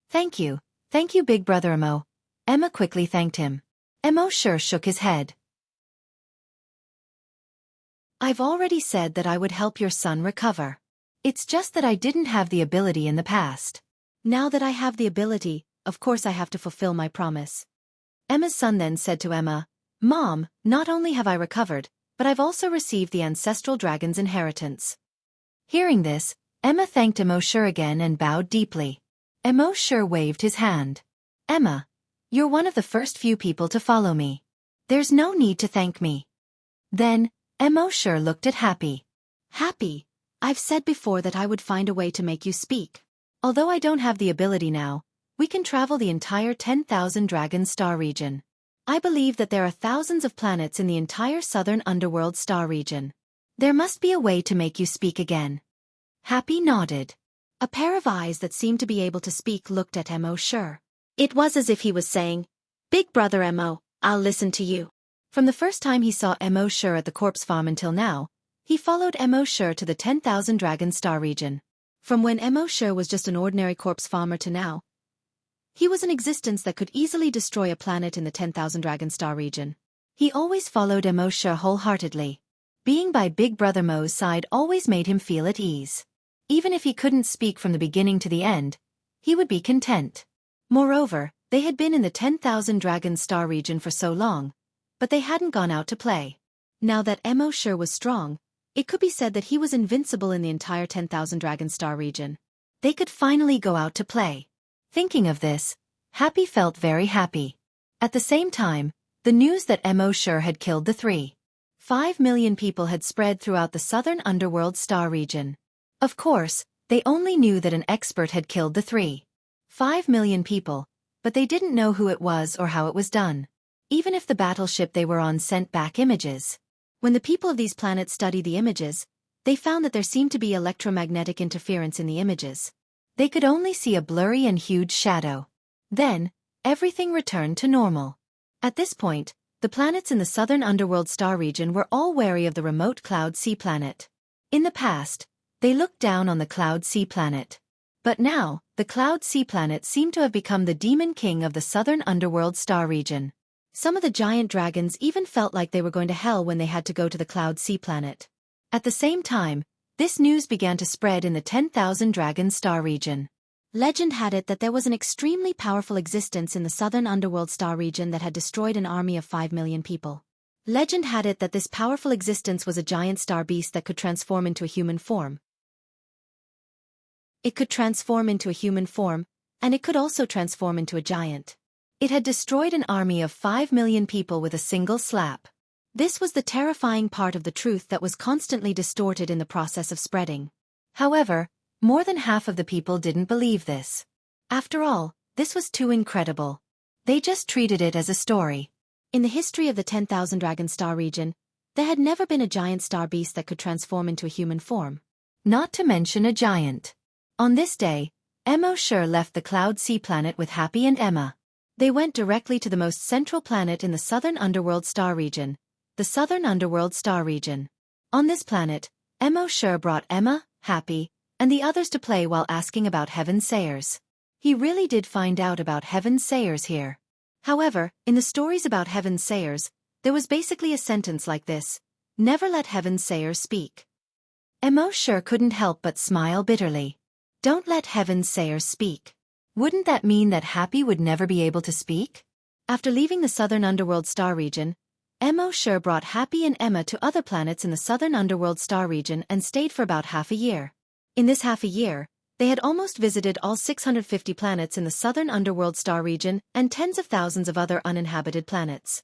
Thank you, big brother Mo." Emma quickly thanked him. Mo shook his head. "I've already said that I would help your son recover. It's just that I didn't have the ability in the past. Now that I have the ability, of course I have to fulfill my promise." Emma's son then said to Emma, "Mom, not only have I recovered, but I've also received the ancestral dragon's inheritance." Hearing this, Emma thanked Mo again and bowed deeply. Mo waved his hand. "Emma, you're one of the first few people to follow me. There's no need to thank me." Then, Mo looked at Happy. "Happy, I've said before that I would find a way to make you speak. Although I don't have the ability now, we can travel the entire 10,000 Dragon Star region. I believe that there are thousands of planets in the entire southern underworld star region. There must be a way to make you speak again. Happy nodded. A pair of eyes that seemed to be able to speak looked at Mo. It was as if he was saying, "Big brother Mo, I'll listen to you." From the first time he saw Mo at the corpse farm until now, he followed Mo to the 10,000 Dragon Star region. From when Mo was just an ordinary corpse farmer to now, he was an existence that could easily destroy a planet in the 10,000 Dragon Star region. He always followed Mo wholeheartedly. Being by Big Brother Mo's side always made him feel at ease. Even if he couldn't speak from the beginning to the end, he would be content. Moreover, they had been in the 10,000 Dragon Star region for so long, but they hadn't gone out to play. Now that Mo was strong, it could be said that he was invincible in the entire 10,000 Dragon Star region. They could finally go out to play. Thinking of this, Happy felt very happy. At the same time, the news that Mo had killed the 3.5 million people had spread throughout the southern underworld star region. Of course, they only knew that an expert had killed the 3.5 million people, but they didn't know who it was or how it was done. Even if the battleship they were on sent back images. When the people of these planets studied the images, they found that there seemed to be electromagnetic interference in the images. They could only see a blurry and huge shadow. Then, everything returned to normal. At this point, the planets in the southern underworld star region were all wary of the remote Cloud Sea planet. In the past, they looked down on the Cloud Sea planet. But now, the Cloud Sea planet seemed to have become the demon king of the southern underworld star region. Some of the giant dragons even felt like they were going to hell when they had to go to the Cloud Sea planet. At the same time, this news began to spread in the 10,000 Dragon Star region. Legend had it that there was an extremely powerful existence in the southern underworld star region that had destroyed an army of 5 million people. Legend had it that this powerful existence was a giant star beast that could transform into a human form. It could transform into a human form, and it could also transform into a giant. It had destroyed an army of 5 million people with a single slap. This was the terrifying part of the truth that was constantly distorted in the process of spreading. However, more than half of the people didn't believe this. After all, this was too incredible. They just treated it as a story. In the history of the 10,000 Dragon Star region, there had never been a giant star beast that could transform into a human form. Not to mention a giant. On this day, Mo left the Cloud Sea planet with Happy and Emma. They went directly to the most central planet in the southern underworld star region, the southern underworld star region. On this planet, Mo brought Emma, Happy, and the others to play while asking about Heaven's Sayers. He really did find out about Heaven's Sayers here. However, in the stories about Heaven's Sayers, there was basically a sentence like this: "Never let Heaven's Sayers speak." Mo couldn't help but smile bitterly. Don't let Heaven's Sayers speak. Wouldn't that mean that Happy would never be able to speak? After leaving the southern underworld star region, Mo brought Happy and Emma to other planets in the southern underworld star region and stayed for about half a year. In this half a year, they had almost visited all 650 planets in the southern underworld star region and tens of thousands of other uninhabited planets.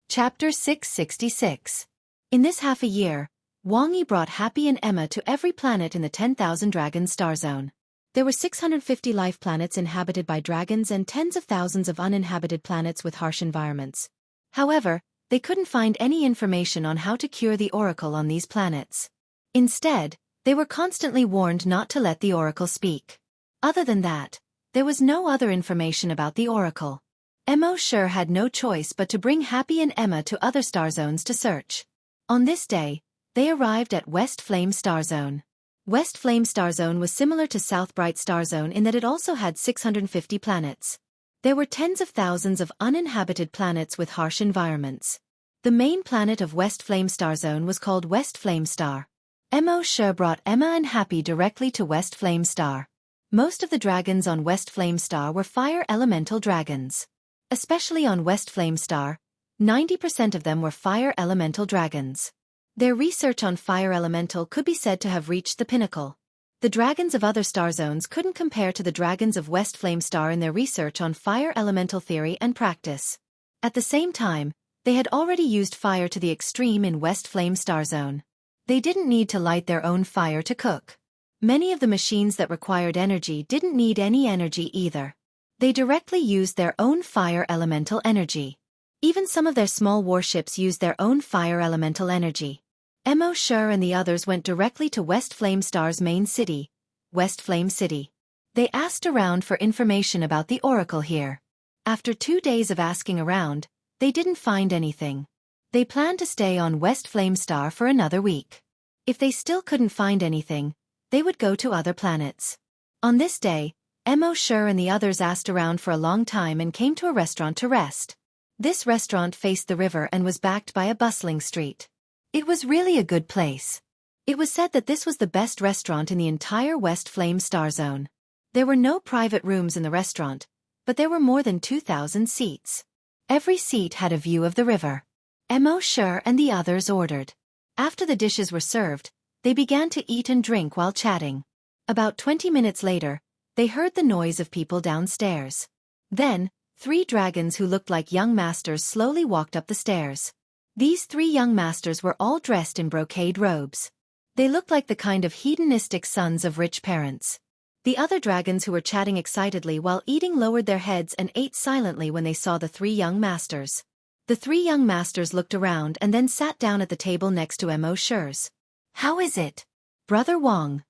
Chapter 666. In this half a year, Wang Yi brought Happy and Emma to every planet in the 10,000 Dragon Star Zone. There were 650 life planets inhabited by dragons and tens of thousands of uninhabited planets with harsh environments. However, they couldn't find any information on how to cure the Oracle on these planets. Instead, they were constantly warned not to let the Oracle speak. Other than that, there was no other information about the Oracle. Mo had no choice but to bring Happy and Emma to other star zones to search. On this day, they arrived at West Flame Star Zone. West Flame Star Zone was similar to South Bright Star Zone in that it also had 650 planets. There were tens of thousands of uninhabited planets with harsh environments. The main planet of West Flame Star Zone was called West Flame Star. Mo brought Emma and Happy directly to West Flame Star. Most of the dragons on West Flame Star were fire elemental dragons. Especially on West Flame Star, 90% of them were fire elemental dragons. Their research on fire elemental could be said to have reached the pinnacle. The dragons of other star zones couldn't compare to the dragons of West Flame Star in their research on fire elemental theory and practice. At the same time, they had already used fire to the extreme in West Flame Star Zone. They didn't need to light their own fire to cook. Many of the machines that required energy didn't need any energy either. They directly used their own fire elemental energy. Even some of their small warships used their own fire elemental energy. Mo Sher and the others went directly to West Flame Star's main city, West Flame City. They asked around for information about the oracle here. After 2 days of asking around, they didn't find anything. They planned to stay on West Flame Star for another week. If they still couldn't find anything, they would go to other planets. On this day, Mo Sher and the others asked around for a long time and came to a restaurant to rest. This restaurant faced the river and was backed by a bustling street. It was really a good place. It was said that this was the best restaurant in the entire West Flame Star Zone. There were no private rooms in the restaurant, but there were more than 2,000 seats. Every seat had a view of the river. Mo Sher and the others ordered. After the dishes were served, they began to eat and drink while chatting. About 20 minutes later, they heard the noise of people downstairs. Then, 3 dragons who looked like young masters slowly walked up the stairs. These 3 young masters were all dressed in brocade robes. They looked like the kind of hedonistic sons of rich parents. The other dragons who were chatting excitedly while eating lowered their heads and ate silently when they saw the 3 young masters. The 3 young masters looked around and then sat down at the table next to Mo Sher's. "How is it? Brother Wang?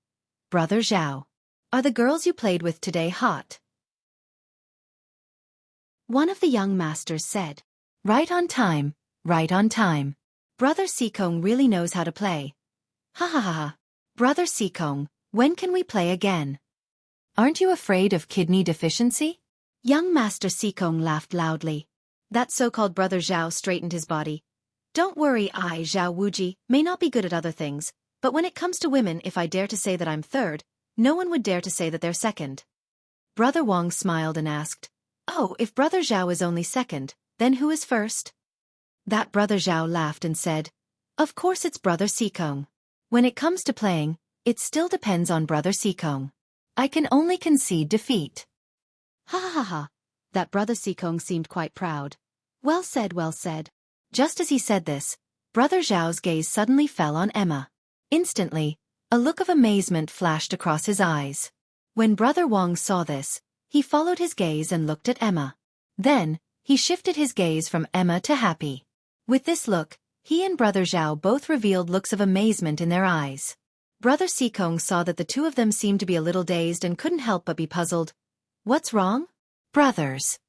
Brother Zhao? Are the girls you played with today hot?" One of the young masters said. "Right on time, right on time. Brother Sikong really knows how to play. Ha ha ha ha. Brother Sikong, when can we play again? Aren't you afraid of kidney deficiency?" Young Master Sikong laughed loudly. That so-called Brother Zhao straightened his body. "Don't worry, I, Zhao Wuji, may not be good at other things, but when it comes to women, if I dare to say that I'm third, no one would dare to say that they're second." Brother Wang smiled and asked, "Oh, if Brother Zhao is only second, then who is first?" That Brother Zhao laughed and said, "Of course it's Brother Sikong. When it comes to playing, it still depends on Brother Sikong. I can only concede defeat." Ha ha ha ha. That Brother Sikong seemed quite proud. Well said, well said. Just as he said this, Brother Zhao's gaze suddenly fell on Emma. Instantly, a look of amazement flashed across his eyes. When Brother Wang saw this, he followed his gaze and looked at Emma. Then, he shifted his gaze from Emma to Happy. With this look, he and Brother Zhao both revealed looks of amazement in their eyes. Brother Sikong saw that the 2 of them seemed to be a little dazed and couldn't help but be puzzled. "What's wrong? Brothers?"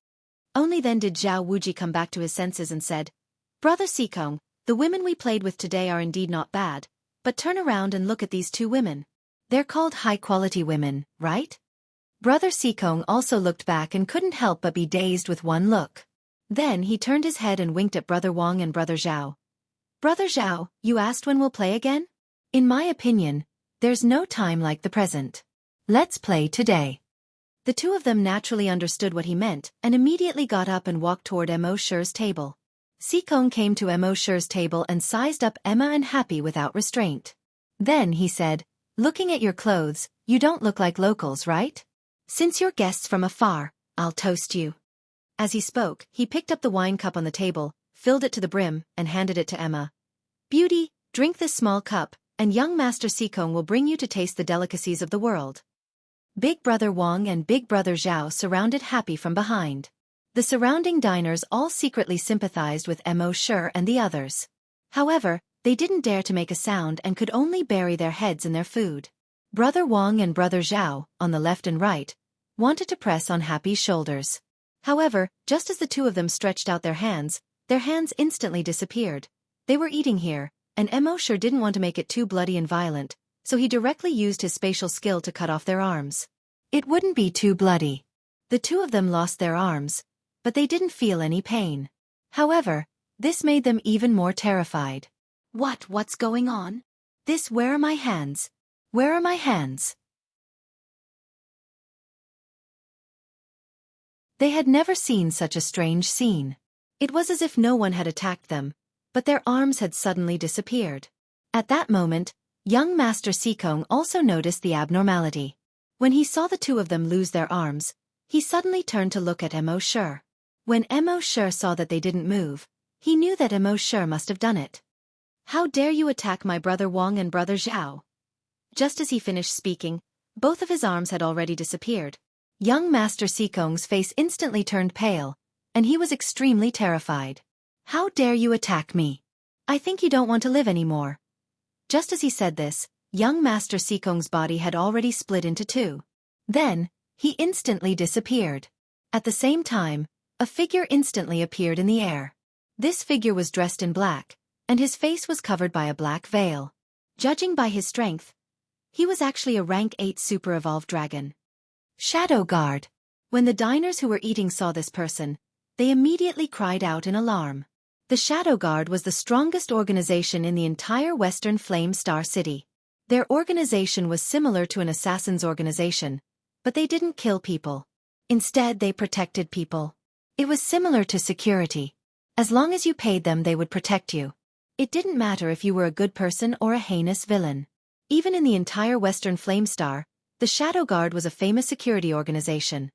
Only then did Zhao Wuji come back to his senses and said, "Brother Sikong, the women we played with today are indeed not bad, but turn around and look at these 2 women. They're called high-quality women, right?" Brother Sikong also looked back and couldn't help but be dazed with one look. Then he turned his head and winked at Brother Wang and Brother Zhao. "Brother Zhao, you asked when we'll play again? In my opinion, there's no time like the present. Let's play today." The 2 of them naturally understood what he meant and immediately got up and walked toward Mo Sher's table. Sikong came to Mo Sher's table and sized up Emma and Happy without restraint. Then he said, "Looking at your clothes, you don't look like locals, right? Since you're guests from afar, I'll toast you." As he spoke, he picked up the wine cup on the table, filled it to the brim, and handed it to Emma. "Beauty, drink this small cup, and young Master Sikong will bring you to taste the delicacies of the world." Big Brother Wang and Big Brother Zhao surrounded Happy from behind. The surrounding diners all secretly sympathized with Mo Sher and the others. However, they didn't dare to make a sound and could only bury their heads in their food. Brother Wang and Brother Zhao, on the left and right, wanted to press on Happy's shoulders. However, just as the 2 of them stretched out their hands instantly disappeared. They were eating here, and Mo Sher didn't want to make it too bloody and violent, so he directly used his spatial skill to cut off their arms. It wouldn't be too bloody. The 2 of them lost their arms, but they didn't feel any pain. However, this made them even more terrified. What's going on? Where are my hands? Where are my hands? They had never seen such a strange scene. It was as if no one had attacked them, but their arms had suddenly disappeared. At that moment, young Master Sikong also noticed the abnormality. When he saw the 2 of them lose their arms, he suddenly turned to look at Mo Sher. When Mo Sher saw that they didn't move, he knew that Mo Sher must have done it. "How dare you attack my Brother Wang and Brother Zhao?" Just as he finished speaking, both of his arms had already disappeared. Young Master Sikong's face instantly turned pale, and he was extremely terrified. How dare you attack me? I think you don't want to live anymore. Just as he said this, young Master Sikong's body had already split into two. Then, he instantly disappeared. At the same time, a figure instantly appeared in the air. This figure was dressed in black, and his face was covered by a black veil. Judging by his strength, he was actually a rank 8 super evolved dragon. Shadow Guard. When the diners who were eating saw this person, they immediately cried out in alarm. The Shadow Guard was the strongest organization in the entire Western Flame Star City. Their organization was similar to an assassin's organization, but they didn't kill people. Instead, they protected people. It was similar to security. As long as you paid them, they would protect you. It didn't matter if you were a good person or a heinous villain. Even in the entire Western Flame Star, the Shadow Guard was a famous security organization.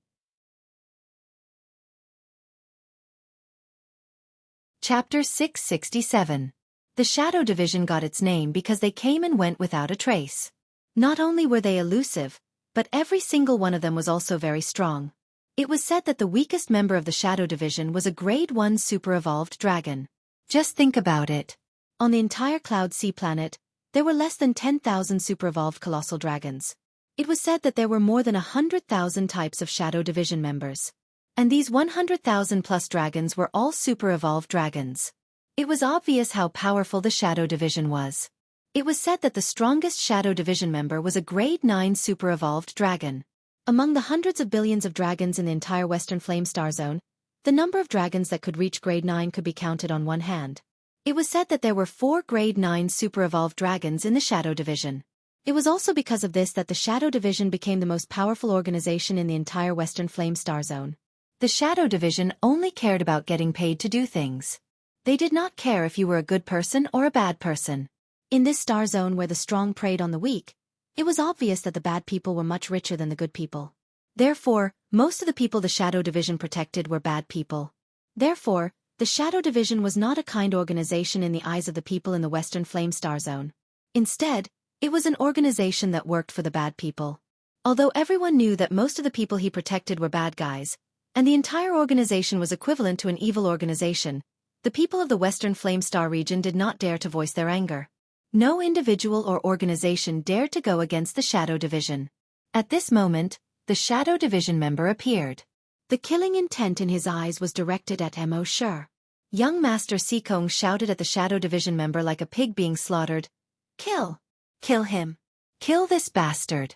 Chapter 667. The Shadow Division got its name because they came and went without a trace. Not only were they elusive, but every single one of them was also very strong. It was said that the weakest member of the Shadow Division was a Grade 1 super-evolved dragon. Just think about it. On the entire Cloud Sea planet, there were less than 10,000 super-evolved colossal dragons. It was said that there were more than 100,000 types of Shadow Division members. And these 100,000 plus dragons were all super-evolved dragons. It was obvious how powerful the Shadow Division was. It was said that the strongest Shadow Division member was a Grade 9 super-evolved dragon. Among the hundreds of billions of dragons in the entire Western Flame Star Zone, the number of dragons that could reach Grade 9 could be counted on one hand. It was said that there were 4 Grade 9 super-evolved dragons in the Shadow Division. It was also because of this that the Shadow Division became the most powerful organization in the entire Western Flame Star Zone. The Shadow Division only cared about getting paid to do things. They did not care if you were a good person or a bad person. In this star zone where the strong preyed on the weak, it was obvious that the bad people were much richer than the good people. Therefore, most of the people the Shadow Division protected were bad people. Therefore, the Shadow Division was not a kind organization in the eyes of the people in the Western Flame Star Zone. Instead, it was an organization that worked for the bad people. Although everyone knew that most of the people he protected were bad guys, and the entire organization was equivalent to an evil organization, the people of the Western Flame Star region did not dare to voice their anger. No individual or organization dared to go against the Shadow Division. At this moment, the Shadow Division member appeared. The killing intent in his eyes was directed at Mo Shi. Young Master Sikong shouted at the Shadow Division member like a pig being slaughtered. Kill! Kill him! Kill this bastard!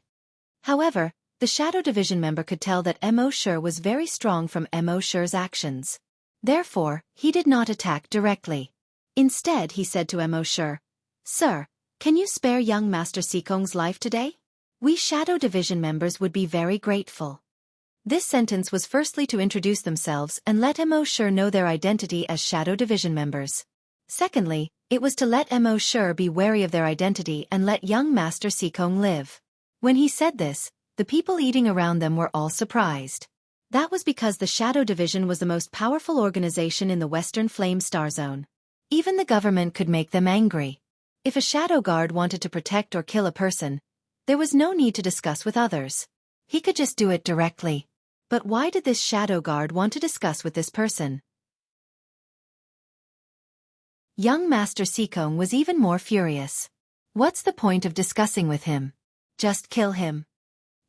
However, the Shadow Division member could tell that Mo Shi was very strong from Mo Shi's actions. Therefore, he did not attack directly. Instead, he said to Mo Shi, "Sir, can you spare young Master Sikong's life today? We Shadow Division members would be very grateful." This sentence was firstly to introduce themselves and let Mo Shi know their identity as Shadow Division members. Secondly, it was to let Mo Shi be wary of their identity and let young Master Sikong live. When he said this, the people eating around them were all surprised. That was because the Shadow Division was the most powerful organization in the Western Flame Star Zone. Even the government could make them angry. If a Shadow Guard wanted to protect or kill a person, there was no need to discuss with others. He could just do it directly. But why did this Shadow Guard want to discuss with this person? Young Master Sikong was even more furious. What's the point of discussing with him? Just kill him.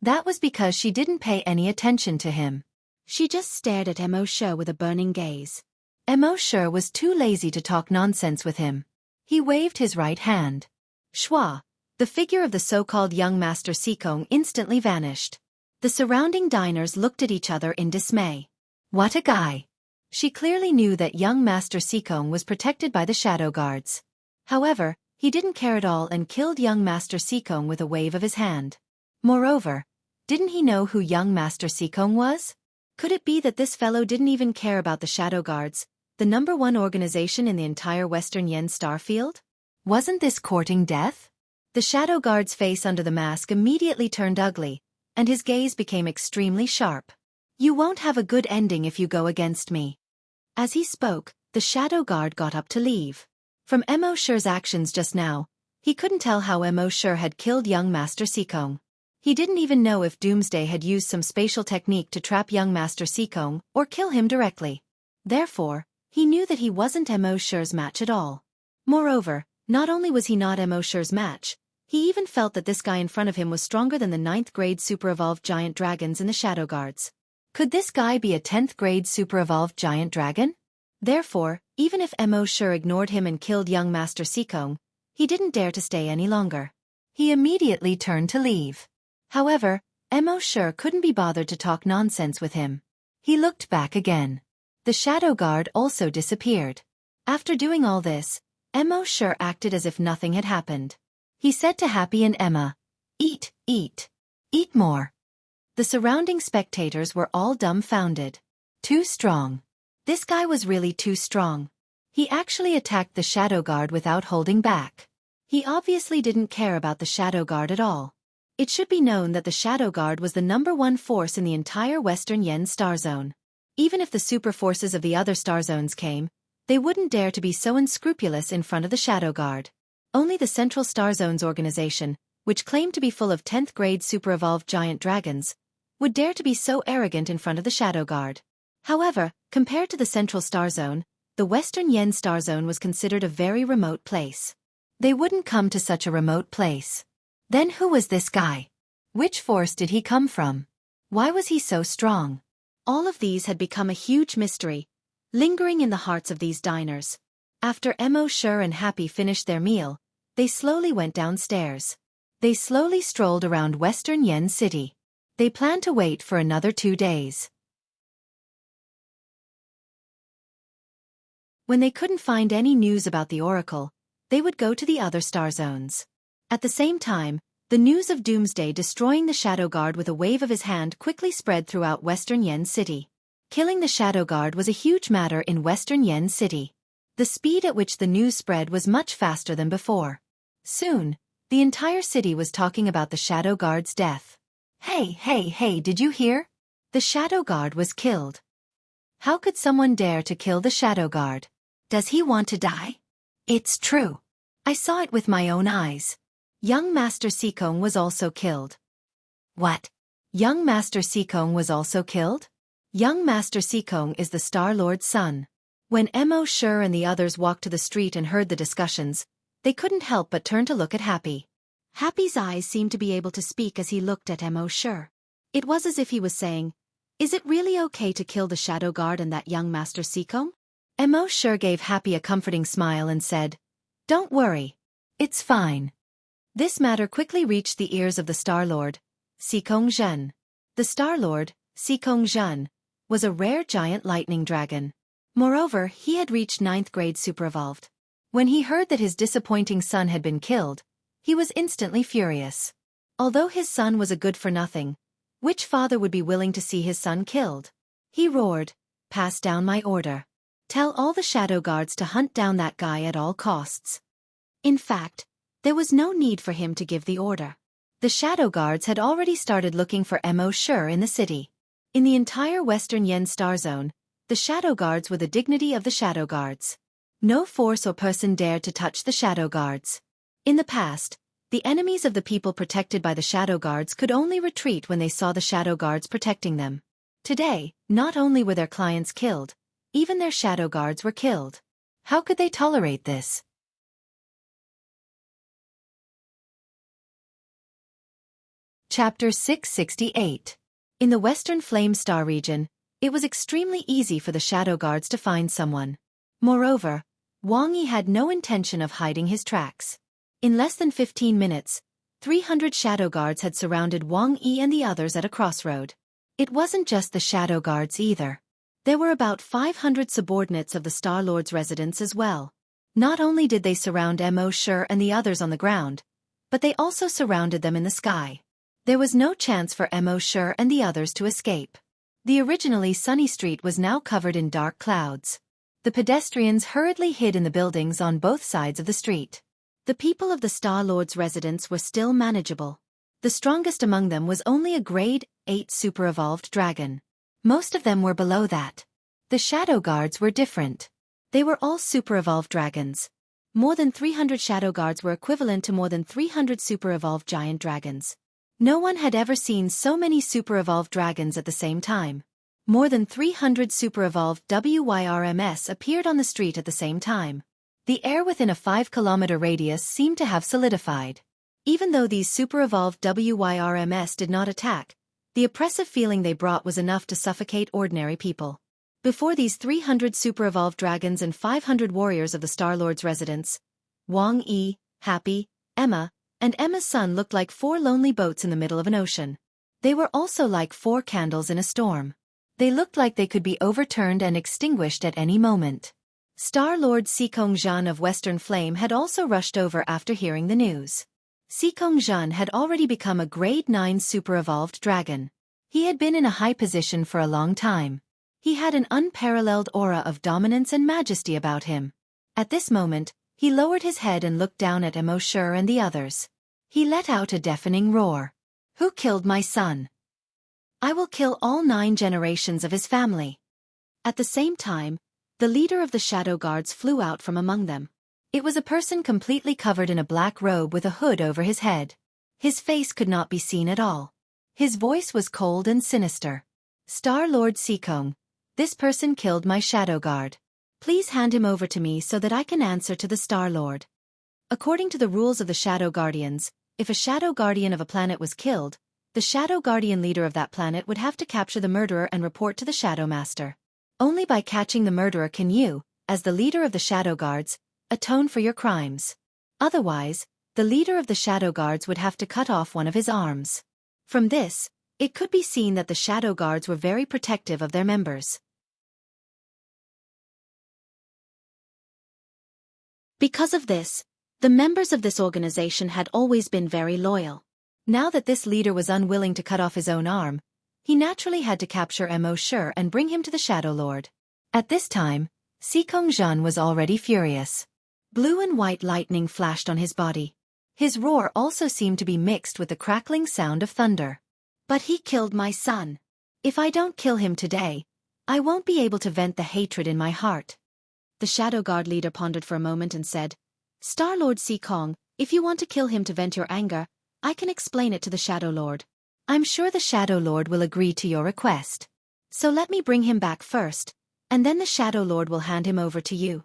That was because she didn't pay any attention to him. She just stared at Mo Shi with a burning gaze. Mo Shi was too lazy to talk nonsense with him. He waved his right hand. Shua, the figure of the so-called young Master Sikong instantly vanished. The surrounding diners looked at each other in dismay. What a guy! She clearly knew that young Master Sikong was protected by the Shadow Guards. However, he didn't care at all and killed young Master Sikong with a wave of his hand. Moreover, didn't he know who young Master Sikong was? Could it be that this fellow didn't even care about the Shadow Guards, the #1 organization in the entire Western Yen star field? Wasn't this courting death? The Shadow Guard's face under the mask immediately turned ugly, and his gaze became extremely sharp. You won't have a good ending if you go against me. As he spoke, the Shadow Guard got up to leave. From Mo Shi's actions just now, he couldn't tell how Mo Shi had killed young Master Sikong. He didn't even know if Doomsday had used some spatial technique to trap young Master Sikong or kill him directly. Therefore, He knew that he wasn't Mo Shi's match at all. Moreover, not only was he not Mo Shi's match, he even felt that this guy in front of him was stronger than the 9th grade super evolved giant dragons in the Shadow Guards. Could this guy be a 10th grade super evolved giant dragon? Therefore, even if Mo Shi ignored him and killed young Master Sikong, he didn't dare to stay any longer. He immediately turned to leave. However, Mo Shi couldn't be bothered to talk nonsense with him. He looked back again. The Shadow Guard also disappeared. After doing all this, Mo Shi acted as if nothing had happened. He said to Happy and Emma, "Eat, eat. Eat more." The surrounding spectators were all dumbfounded. Too strong. This guy was really too strong. He actually attacked the Shadow Guard without holding back. He obviously didn't care about the Shadow Guard at all. It should be known that the Shadow Guard was the #1 force in the entire Western Yen Star Zone. Even if the super forces of the other star zones came, they wouldn't dare to be so unscrupulous in front of the Shadow Guard. Only the Central Star Zones organization, which claimed to be full of 10th grade super evolved giant dragons, would dare to be so arrogant in front of the Shadow Guard. However, compared to the Central Star Zone, the Western Yen Star Zone was considered a very remote place. They wouldn't come to such a remote place. Then who was this guy? Which force did he come from? Why was he so strong? All of these had become a huge mystery, lingering in the hearts of these diners. After Mo Shi and Happy finished their meal, they slowly went downstairs. They slowly strolled around Western Yen City. They planned to wait for another 2 days. When they couldn't find any news about the Oracle, they would go to the other star zones. At the same time, the news of Doomsday destroying the Shadow Guard with a wave of his hand quickly spread throughout Western Yen City. Killing the Shadow Guard was a huge matter in Western Yen City. The speed at which the news spread was much faster than before. Soon, the entire city was talking about the Shadow Guard's death. Hey, did you hear? The Shadow Guard was killed. How could someone dare to kill the Shadow Guard? Does he want to die? It's true. I saw it with my own eyes. Young Master Sikong was also killed. What? Young Master Sikong was also killed? Young Master Sikong is the Star Lord's son. When Mo Shi and the others walked to the street and heard the discussions, they couldn't help but turn to look at Happy. Happy's eyes seemed to be able to speak as he looked at Mo Shi. It was as if he was saying, "Is it really okay to kill the Shadow Guard and that young Master Sikong?" Mo Shi gave Happy a comforting smile and said, "Don't worry. It's fine." This matter quickly reached the ears of the Star Lord, Sikong Zhen. The Star Lord, Sikong Zhen, was a rare giant lightning dragon. Moreover, he had reached 9th grade super evolved. When he heard that his disappointing son had been killed, he was instantly furious. Although his son was a good-for-nothing, which father would be willing to see his son killed? He roared, "Pass down my order. Tell all the Shadow Guards to hunt down that guy at all costs." In fact, there was no need for him to give the order. The Shadow Guards had already started looking for Mo Shi in the city. In the entire Western Yen Star Zone, the Shadow Guards were the dignity of the Shadow Guards. No force or person dared to touch the Shadow Guards. In the past, the enemies of the people protected by the Shadow Guards could only retreat when they saw the Shadow Guards protecting them. Today, not only were their clients killed, even their Shadow Guards were killed. How could they tolerate this? Chapter 668. In the Western Flame Star region, it was extremely easy for the Shadow Guards to find someone. Moreover, Wang Yi had no intention of hiding his tracks. In less than 15 minutes, 300 Shadow Guards had surrounded Wang Yi and the others at a crossroad. It wasn't just the Shadow Guards either. There were about 500 subordinates of the Star Lord's residence as well. Not only did they surround Mo Shi and the others on the ground, but they also surrounded them in the sky. There was no chance for Mo Shi and the others to escape. The originally sunny street was now covered in dark clouds. The pedestrians hurriedly hid in the buildings on both sides of the street. The people of the Star Lord's residence were still manageable. The strongest among them was only a grade 8 super evolved dragon. Most of them were below that. The Shadow Guards were different. They were all super evolved dragons. More than 300 Shadow Guards were equivalent to more than 300 super evolved giant dragons. No one had ever seen so many super evolved dragons at the same time. More than 300 super-evolved WYRMS appeared on the street at the same time. The air within a 5-kilometer radius seemed to have solidified. Even though these super-evolved WYRMS did not attack, the oppressive feeling they brought was enough to suffocate ordinary people. Before these 300 super-evolved dragons and 500 warriors of the Star-Lord's residence, Wang Yi, Happy, Emma, and Emma's son looked like 4 lonely boats in the middle of an ocean. They were also like 4 candles in a storm. They looked like they could be overturned and extinguished at any moment. Star-Lord Xikong Zhan of Western Flame had also rushed over after hearing the news. Xikong Zhan had already become a Grade 9 super-evolved dragon. He had been in a high position for a long time. He had an unparalleled aura of dominance and majesty about him. At this moment, he lowered his head and looked down at Emo Shur and the others. He let out a deafening roar. Who killed my son? I will kill all 9 generations of his family. At the same time, the leader of the Shadow Guards flew out from among them. It was a person completely covered in a black robe with a hood over his head. His face could not be seen at all. His voice was cold and sinister. Star-Lord Xikong, this person killed my Shadow Guard. Please hand him over to me so that I can answer to the Star-Lord. According to the rules of the Shadow Guardians, if a Shadow Guardian of a planet was killed, the Shadow Guardian leader of that planet would have to capture the murderer and report to the Shadow Master. Only by catching the murderer can you, as the leader of the Shadow Guards, atone for your crimes. Otherwise, the leader of the Shadow Guards would have to cut off one of his arms. From this, it could be seen that the Shadow Guards were very protective of their members. Because of this, the members of this organization had always been very loyal. Now that this leader was unwilling to cut off his own arm, he naturally had to capture Emo Shur and bring him to the Shadow Lord. At this time, Xikong Zhan was already furious. Blue and white lightning flashed on his body. His roar also seemed to be mixed with the crackling sound of thunder. But he killed my son. If I don't kill him today, I won't be able to vent the hatred in my heart. The Shadow Guard leader pondered for a moment and said, Star-Lord Xikong, if you want to kill him to vent your anger, I can explain it to the Shadow Lord. I'm sure the Shadow Lord will agree to your request. So let me bring him back first, and then the Shadow Lord will hand him over to you.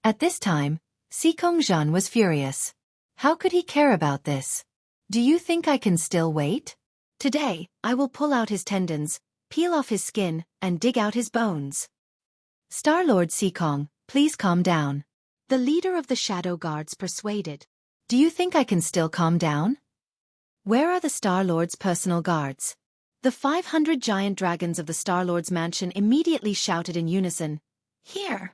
At this time, Xikong Zhan was furious. How could he care about this? Do you think I can still wait? Today, I will pull out his tendons, peel off his skin, and dig out his bones. Star-Lord Xikong, please calm down. The leader of the Shadow Guards persuaded. Do you think I can still calm down? Where are the Star-Lord's personal guards? The 500 giant dragons of the Star-Lord's mansion immediately shouted in unison, Here!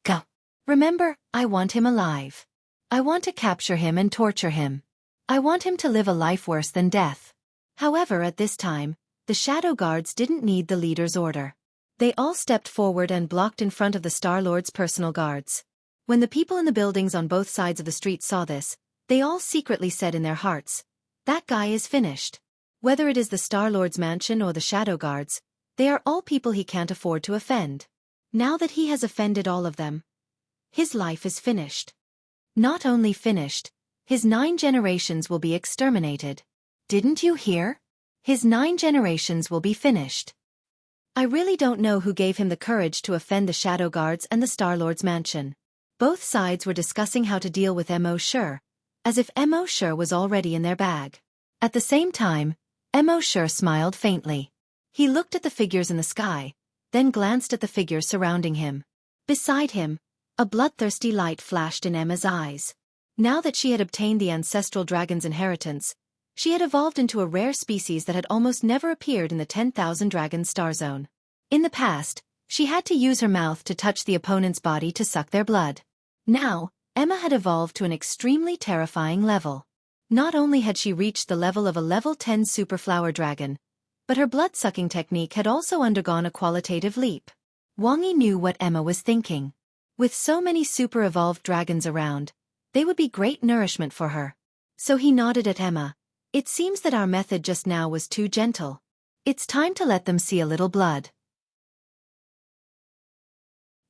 Go! Remember, I want him alive. I want to capture him and torture him. I want him to live a life worse than death. However, at this time, the Shadow Guards didn't need the leader's order. They all stepped forward and blocked in front of the Star-Lord's personal guards. When the people in the buildings on both sides of the street saw this, they all secretly said in their hearts, That guy is finished. Whether it is the Star-Lord's mansion or the Shadow Guards, they are all people he can't afford to offend. Now that he has offended all of them, his life is finished. Not only finished, his 9 generations will be exterminated. Didn't you hear? His 9 generations will be finished. I really don't know who gave him the courage to offend the Shadow Guards and the Star-Lord's mansion. Both sides were discussing how to deal with Emo Shur, as if Emo Shur was already in their bag. At the same time, Emo Shur smiled faintly. He looked at the figures in the sky, then glanced at the figures surrounding him. Beside him, a bloodthirsty light flashed in Emma's eyes. Now that she had obtained the ancestral dragon's inheritance, she had evolved into a rare species that had almost never appeared in the 10,000 dragon star zone. In the past, she had to use her mouth to touch the opponent's body to suck their blood. Now, Emma had evolved to an extremely terrifying level. Not only had she reached the level of a level 10 superflower dragon, but her blood-sucking technique had also undergone a qualitative leap. Wang Yi knew what Emma was thinking. With so many super-evolved dragons around, they would be great nourishment for her. So he nodded at Emma. It seems that our method just now was too gentle. It's time to let them see a little blood.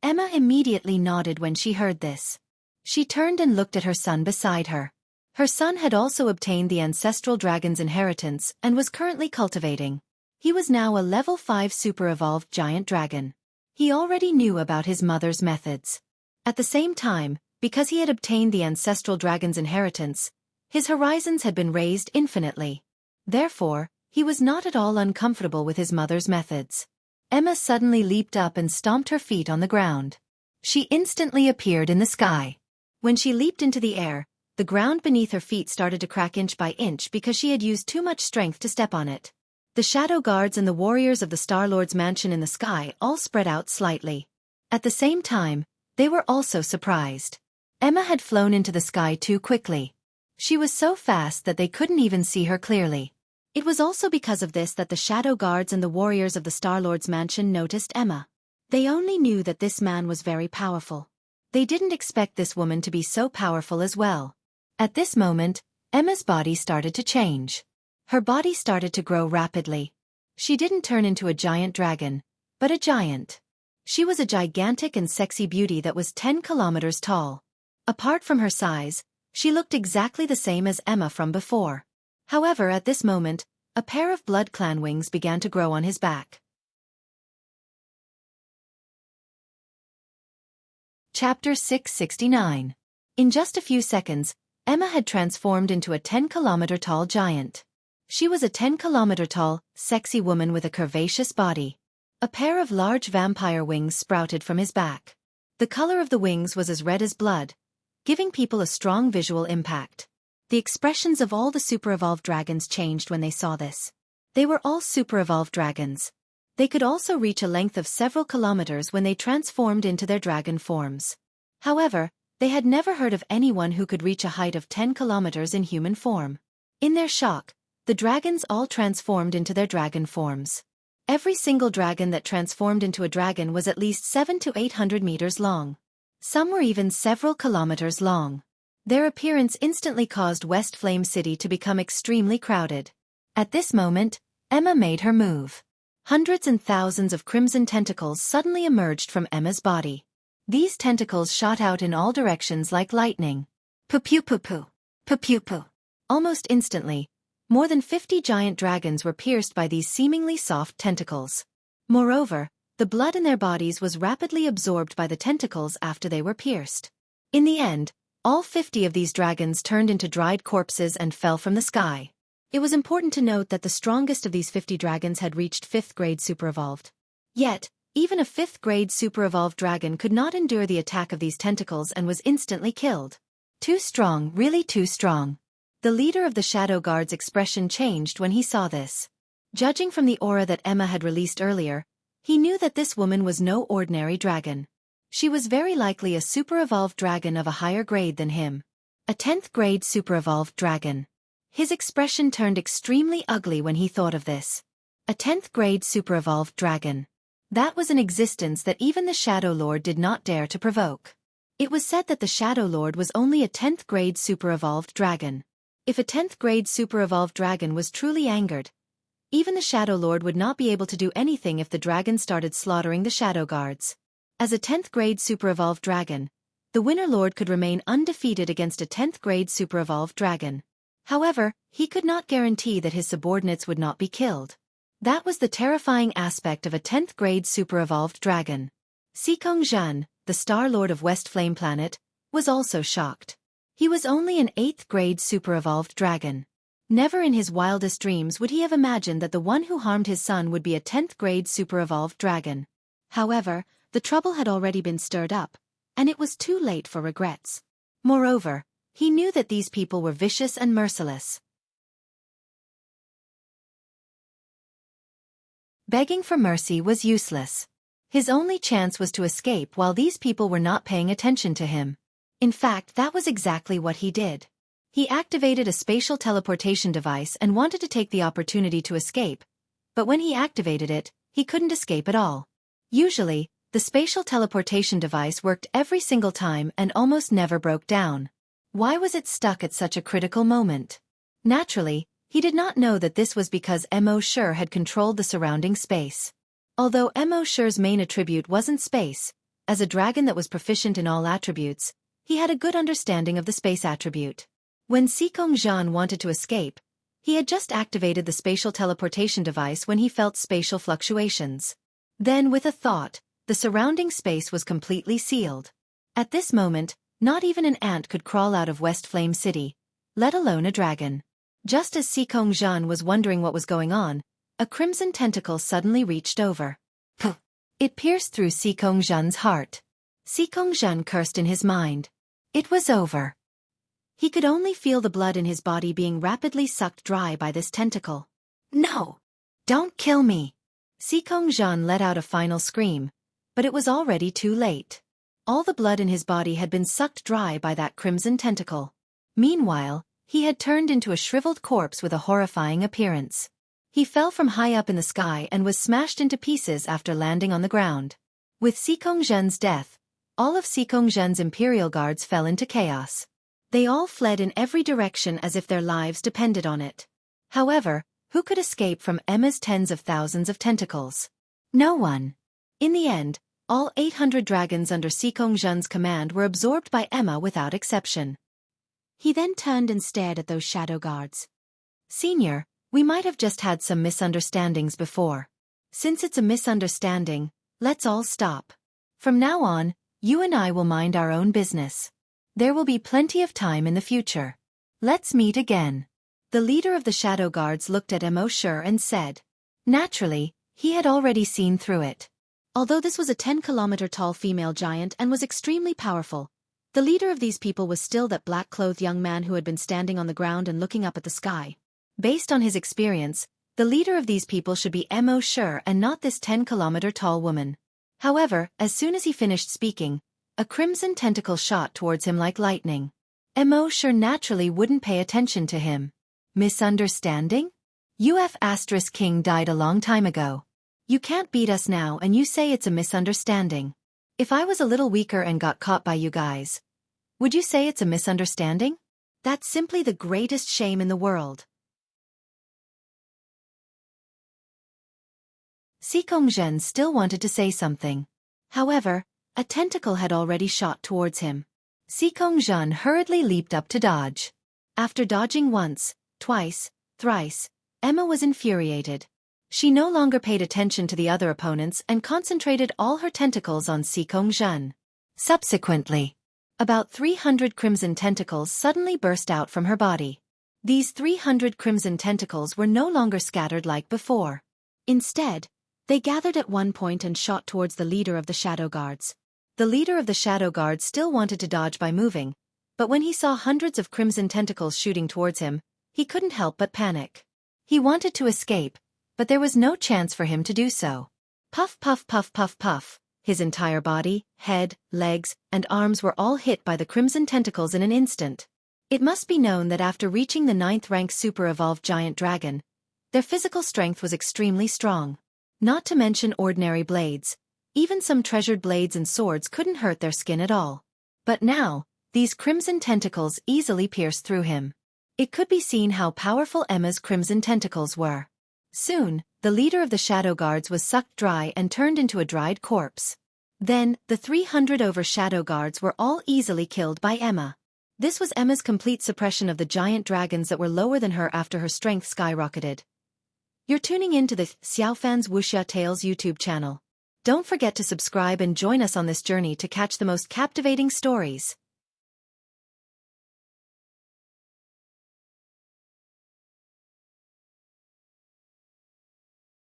Emma immediately nodded when she heard this. She turned and looked at her son beside her. Her son had also obtained the ancestral dragon's inheritance and was currently cultivating. He was now a level 5 super-evolved giant dragon. He already knew about his mother's methods. At the same time, because he had obtained the ancestral dragon's inheritance, his horizons had been raised infinitely. Therefore, he was not at all uncomfortable with his mother's methods. Emma suddenly leaped up and stomped her feet on the ground. She instantly appeared in the sky. When she leaped into the air, the ground beneath her feet started to crack inch by inch because she had used too much strength to step on it. The shadow guards and the warriors of the Star-Lord's mansion in the sky all spread out slightly. At the same time, they were also surprised. Emma had flown into the sky too quickly. She was so fast that they couldn't even see her clearly. It was also because of this that the shadow guards and the warriors of the Star-Lord's mansion noticed Emma. They only knew that this man was very powerful. They didn't expect this woman to be so powerful as well. At this moment, Emma's body started to change. Her body started to grow rapidly. She didn't turn into a giant dragon, but a giant. She was a gigantic and sexy beauty that was 10 kilometers tall. Apart from her size, she looked exactly the same as Emma from before. However, at this moment, a pair of blood clan wings began to grow on his back. Chapter 669. In just a few seconds, Emma had transformed into a 10-kilometer tall giant. She was a 10-kilometer tall, sexy woman with a curvaceous body. A pair of large vampire wings sprouted from his back. The color of the wings was as red as blood, giving people a strong visual impact. The expressions of all the super-evolved dragons changed when they saw this. They were all super-evolved dragons. They could also reach a length of several kilometers when they transformed into their dragon forms. However, they had never heard of anyone who could reach a height of 10 kilometers in human form. In their shock, the dragons all transformed into their dragon forms. Every single dragon that transformed into a dragon was at least 700 to 800 meters long. Some were even several kilometers long. Their appearance instantly caused West Flame City to become extremely crowded. At this moment, Emma made her move. Hundreds and thousands of crimson tentacles suddenly emerged from Emma's body. These tentacles shot out in all directions like lightning. Pu-pu-pu-pu. Pu-pu-pu. Almost instantly, more than 50 giant dragons were pierced by these seemingly soft tentacles. Moreover, the blood in their bodies was rapidly absorbed by the tentacles after they were pierced. In the end, all 50 of these dragons turned into dried corpses and fell from the sky. It was important to note that the strongest of these 50 dragons had reached 5th grade super-evolved. Yet, even a 5th grade super-evolved dragon could not endure the attack of these tentacles and was instantly killed. Too strong, really too strong. The leader of the Shadow Guard's expression changed when he saw this. Judging from the aura that Emma had released earlier, he knew that this woman was no ordinary dragon. She was very likely a super-evolved dragon of a higher grade than him. A 10th grade super-evolved dragon. His expression turned extremely ugly when he thought of this. A 10th grade super-evolved dragon. That was an existence that even the Shadow Lord did not dare to provoke. It was said that the Shadow Lord was only a 10th grade super-evolved dragon. If a 10th grade super-evolved dragon was truly angered, even the Shadow Lord would not be able to do anything if the dragon started slaughtering the Shadow Guards. As a 10th grade super-evolved dragon, the Winter Lord could remain undefeated against a 10th grade super-evolved dragon. However, he could not guarantee that his subordinates would not be killed. That was the terrifying aspect of a 10th grade super-evolved dragon. Xikong Zhan, the Star Lord of West Flame Planet, was also shocked. He was only an 8th grade super-evolved dragon. Never in his wildest dreams would he have imagined that the one who harmed his son would be a 10th grade super-evolved dragon. However, the trouble had already been stirred up, and it was too late for regrets. Moreover, he knew that these people were vicious and merciless. Begging for mercy was useless. His only chance was to escape while these people were not paying attention to him. In fact, that was exactly what he did. He activated a spatial teleportation device and wanted to take the opportunity to escape, but when he activated it, he couldn't escape at all. Usually, the spatial teleportation device worked every single time and almost never broke down. Why was it stuck at such a critical moment? Naturally, he did not know that this was because Mo Sure had controlled the surrounding space. Although Mo Sure's main attribute wasn't space, as a dragon that was proficient in all attributes, he had a good understanding of the space attribute. When Xikong Zhan wanted to escape, He had just activated the spatial teleportation device when he felt spatial fluctuations. Then, with a thought, the surrounding space was completely sealed. At this moment, not even an ant could crawl out of West Flame City, let alone a dragon. Just as Xikong Zhan was wondering what was going on, a crimson tentacle suddenly reached over. Puh! It pierced through Xikong Zhan's heart. Xikong Zhan cursed in his mind. It was over. He could only feel the blood in his body being rapidly sucked dry by this tentacle. No! Don't kill me! Xikong Zhan let out a final scream, but it was already too late. All the blood in his body had been sucked dry by that crimson tentacle. Meanwhile, he had turned into a shriveled corpse with a horrifying appearance. He fell from high up in the sky and was smashed into pieces after landing on the ground. With Xikong Zhen's death, all of Xikong Zhen's imperial guards fell into chaos. They all fled in every direction as if their lives depended on it. However, who could escape from Emma's tens of thousands of tentacles? No one. In the end, all 800 dragons under Xikong Zhen's command were absorbed by Emma without exception. He then turned and stared at those shadow guards. Senior, we might have just had some misunderstandings before. Since it's a misunderstanding, let's all stop. From now on, you and I will mind our own business. There will be plenty of time in the future. Let's meet again. The leader of the Shadow Guards looked at Mo Shi and said. Naturally, he had already seen through it. Although this was a 10-kilometer-tall female giant and was extremely powerful, the leader of these people was still that black-clothed young man who had been standing on the ground and looking up at the sky. Based on his experience, the leader of these people should be Mo Shi and not this 10-kilometer-tall woman. However, as soon as he finished speaking, a crimson tentacle shot towards him like lightning. Mo Shi naturally wouldn't pay attention to him. Misunderstanding? UF** King died a long time ago. You can't beat us now and you say it's a misunderstanding. If I was a little weaker and got caught by you guys, would you say it's a misunderstanding? That's simply the greatest shame in the world. Xikong Zhen still wanted to say something. However, a tentacle had already shot towards him. Xikong Zhen hurriedly leaped up to dodge. After dodging once, twice, thrice, Emma was infuriated. She no longer paid attention to the other opponents and concentrated all her tentacles on Xikong Zhen. Subsequently, about 300 crimson tentacles suddenly burst out from her body. These 300 crimson tentacles were no longer scattered like before. Instead, they gathered at one point and shot towards the leader of the Shadow Guards. The leader of the Shadow Guards still wanted to dodge by moving, but when he saw hundreds of crimson tentacles shooting towards him, he couldn't help but panic. He wanted to escape, but there was no chance for him to do so. Puff puff puff puff puff, his entire body, head, legs, and arms were all hit by the crimson tentacles in an instant. It must be known that after reaching the 9th rank super evolved giant dragon, their physical strength was extremely strong. Not to mention ordinary blades, even some treasured blades and swords couldn't hurt their skin at all. But now, these crimson tentacles easily pierced through him. It could be seen how powerful Emma's crimson tentacles were. Soon, the leader of the Shadow Guards was sucked dry and turned into a dried corpse. Then, the 300 over Shadow Guards were all easily killed by Emma. This was Emma's complete suppression of the giant dragons that were lower than her after her strength skyrocketed. You're tuning in to the Xiaofan's Wuxia Tales YouTube channel. Don't forget to subscribe and join us on this journey to catch the most captivating stories.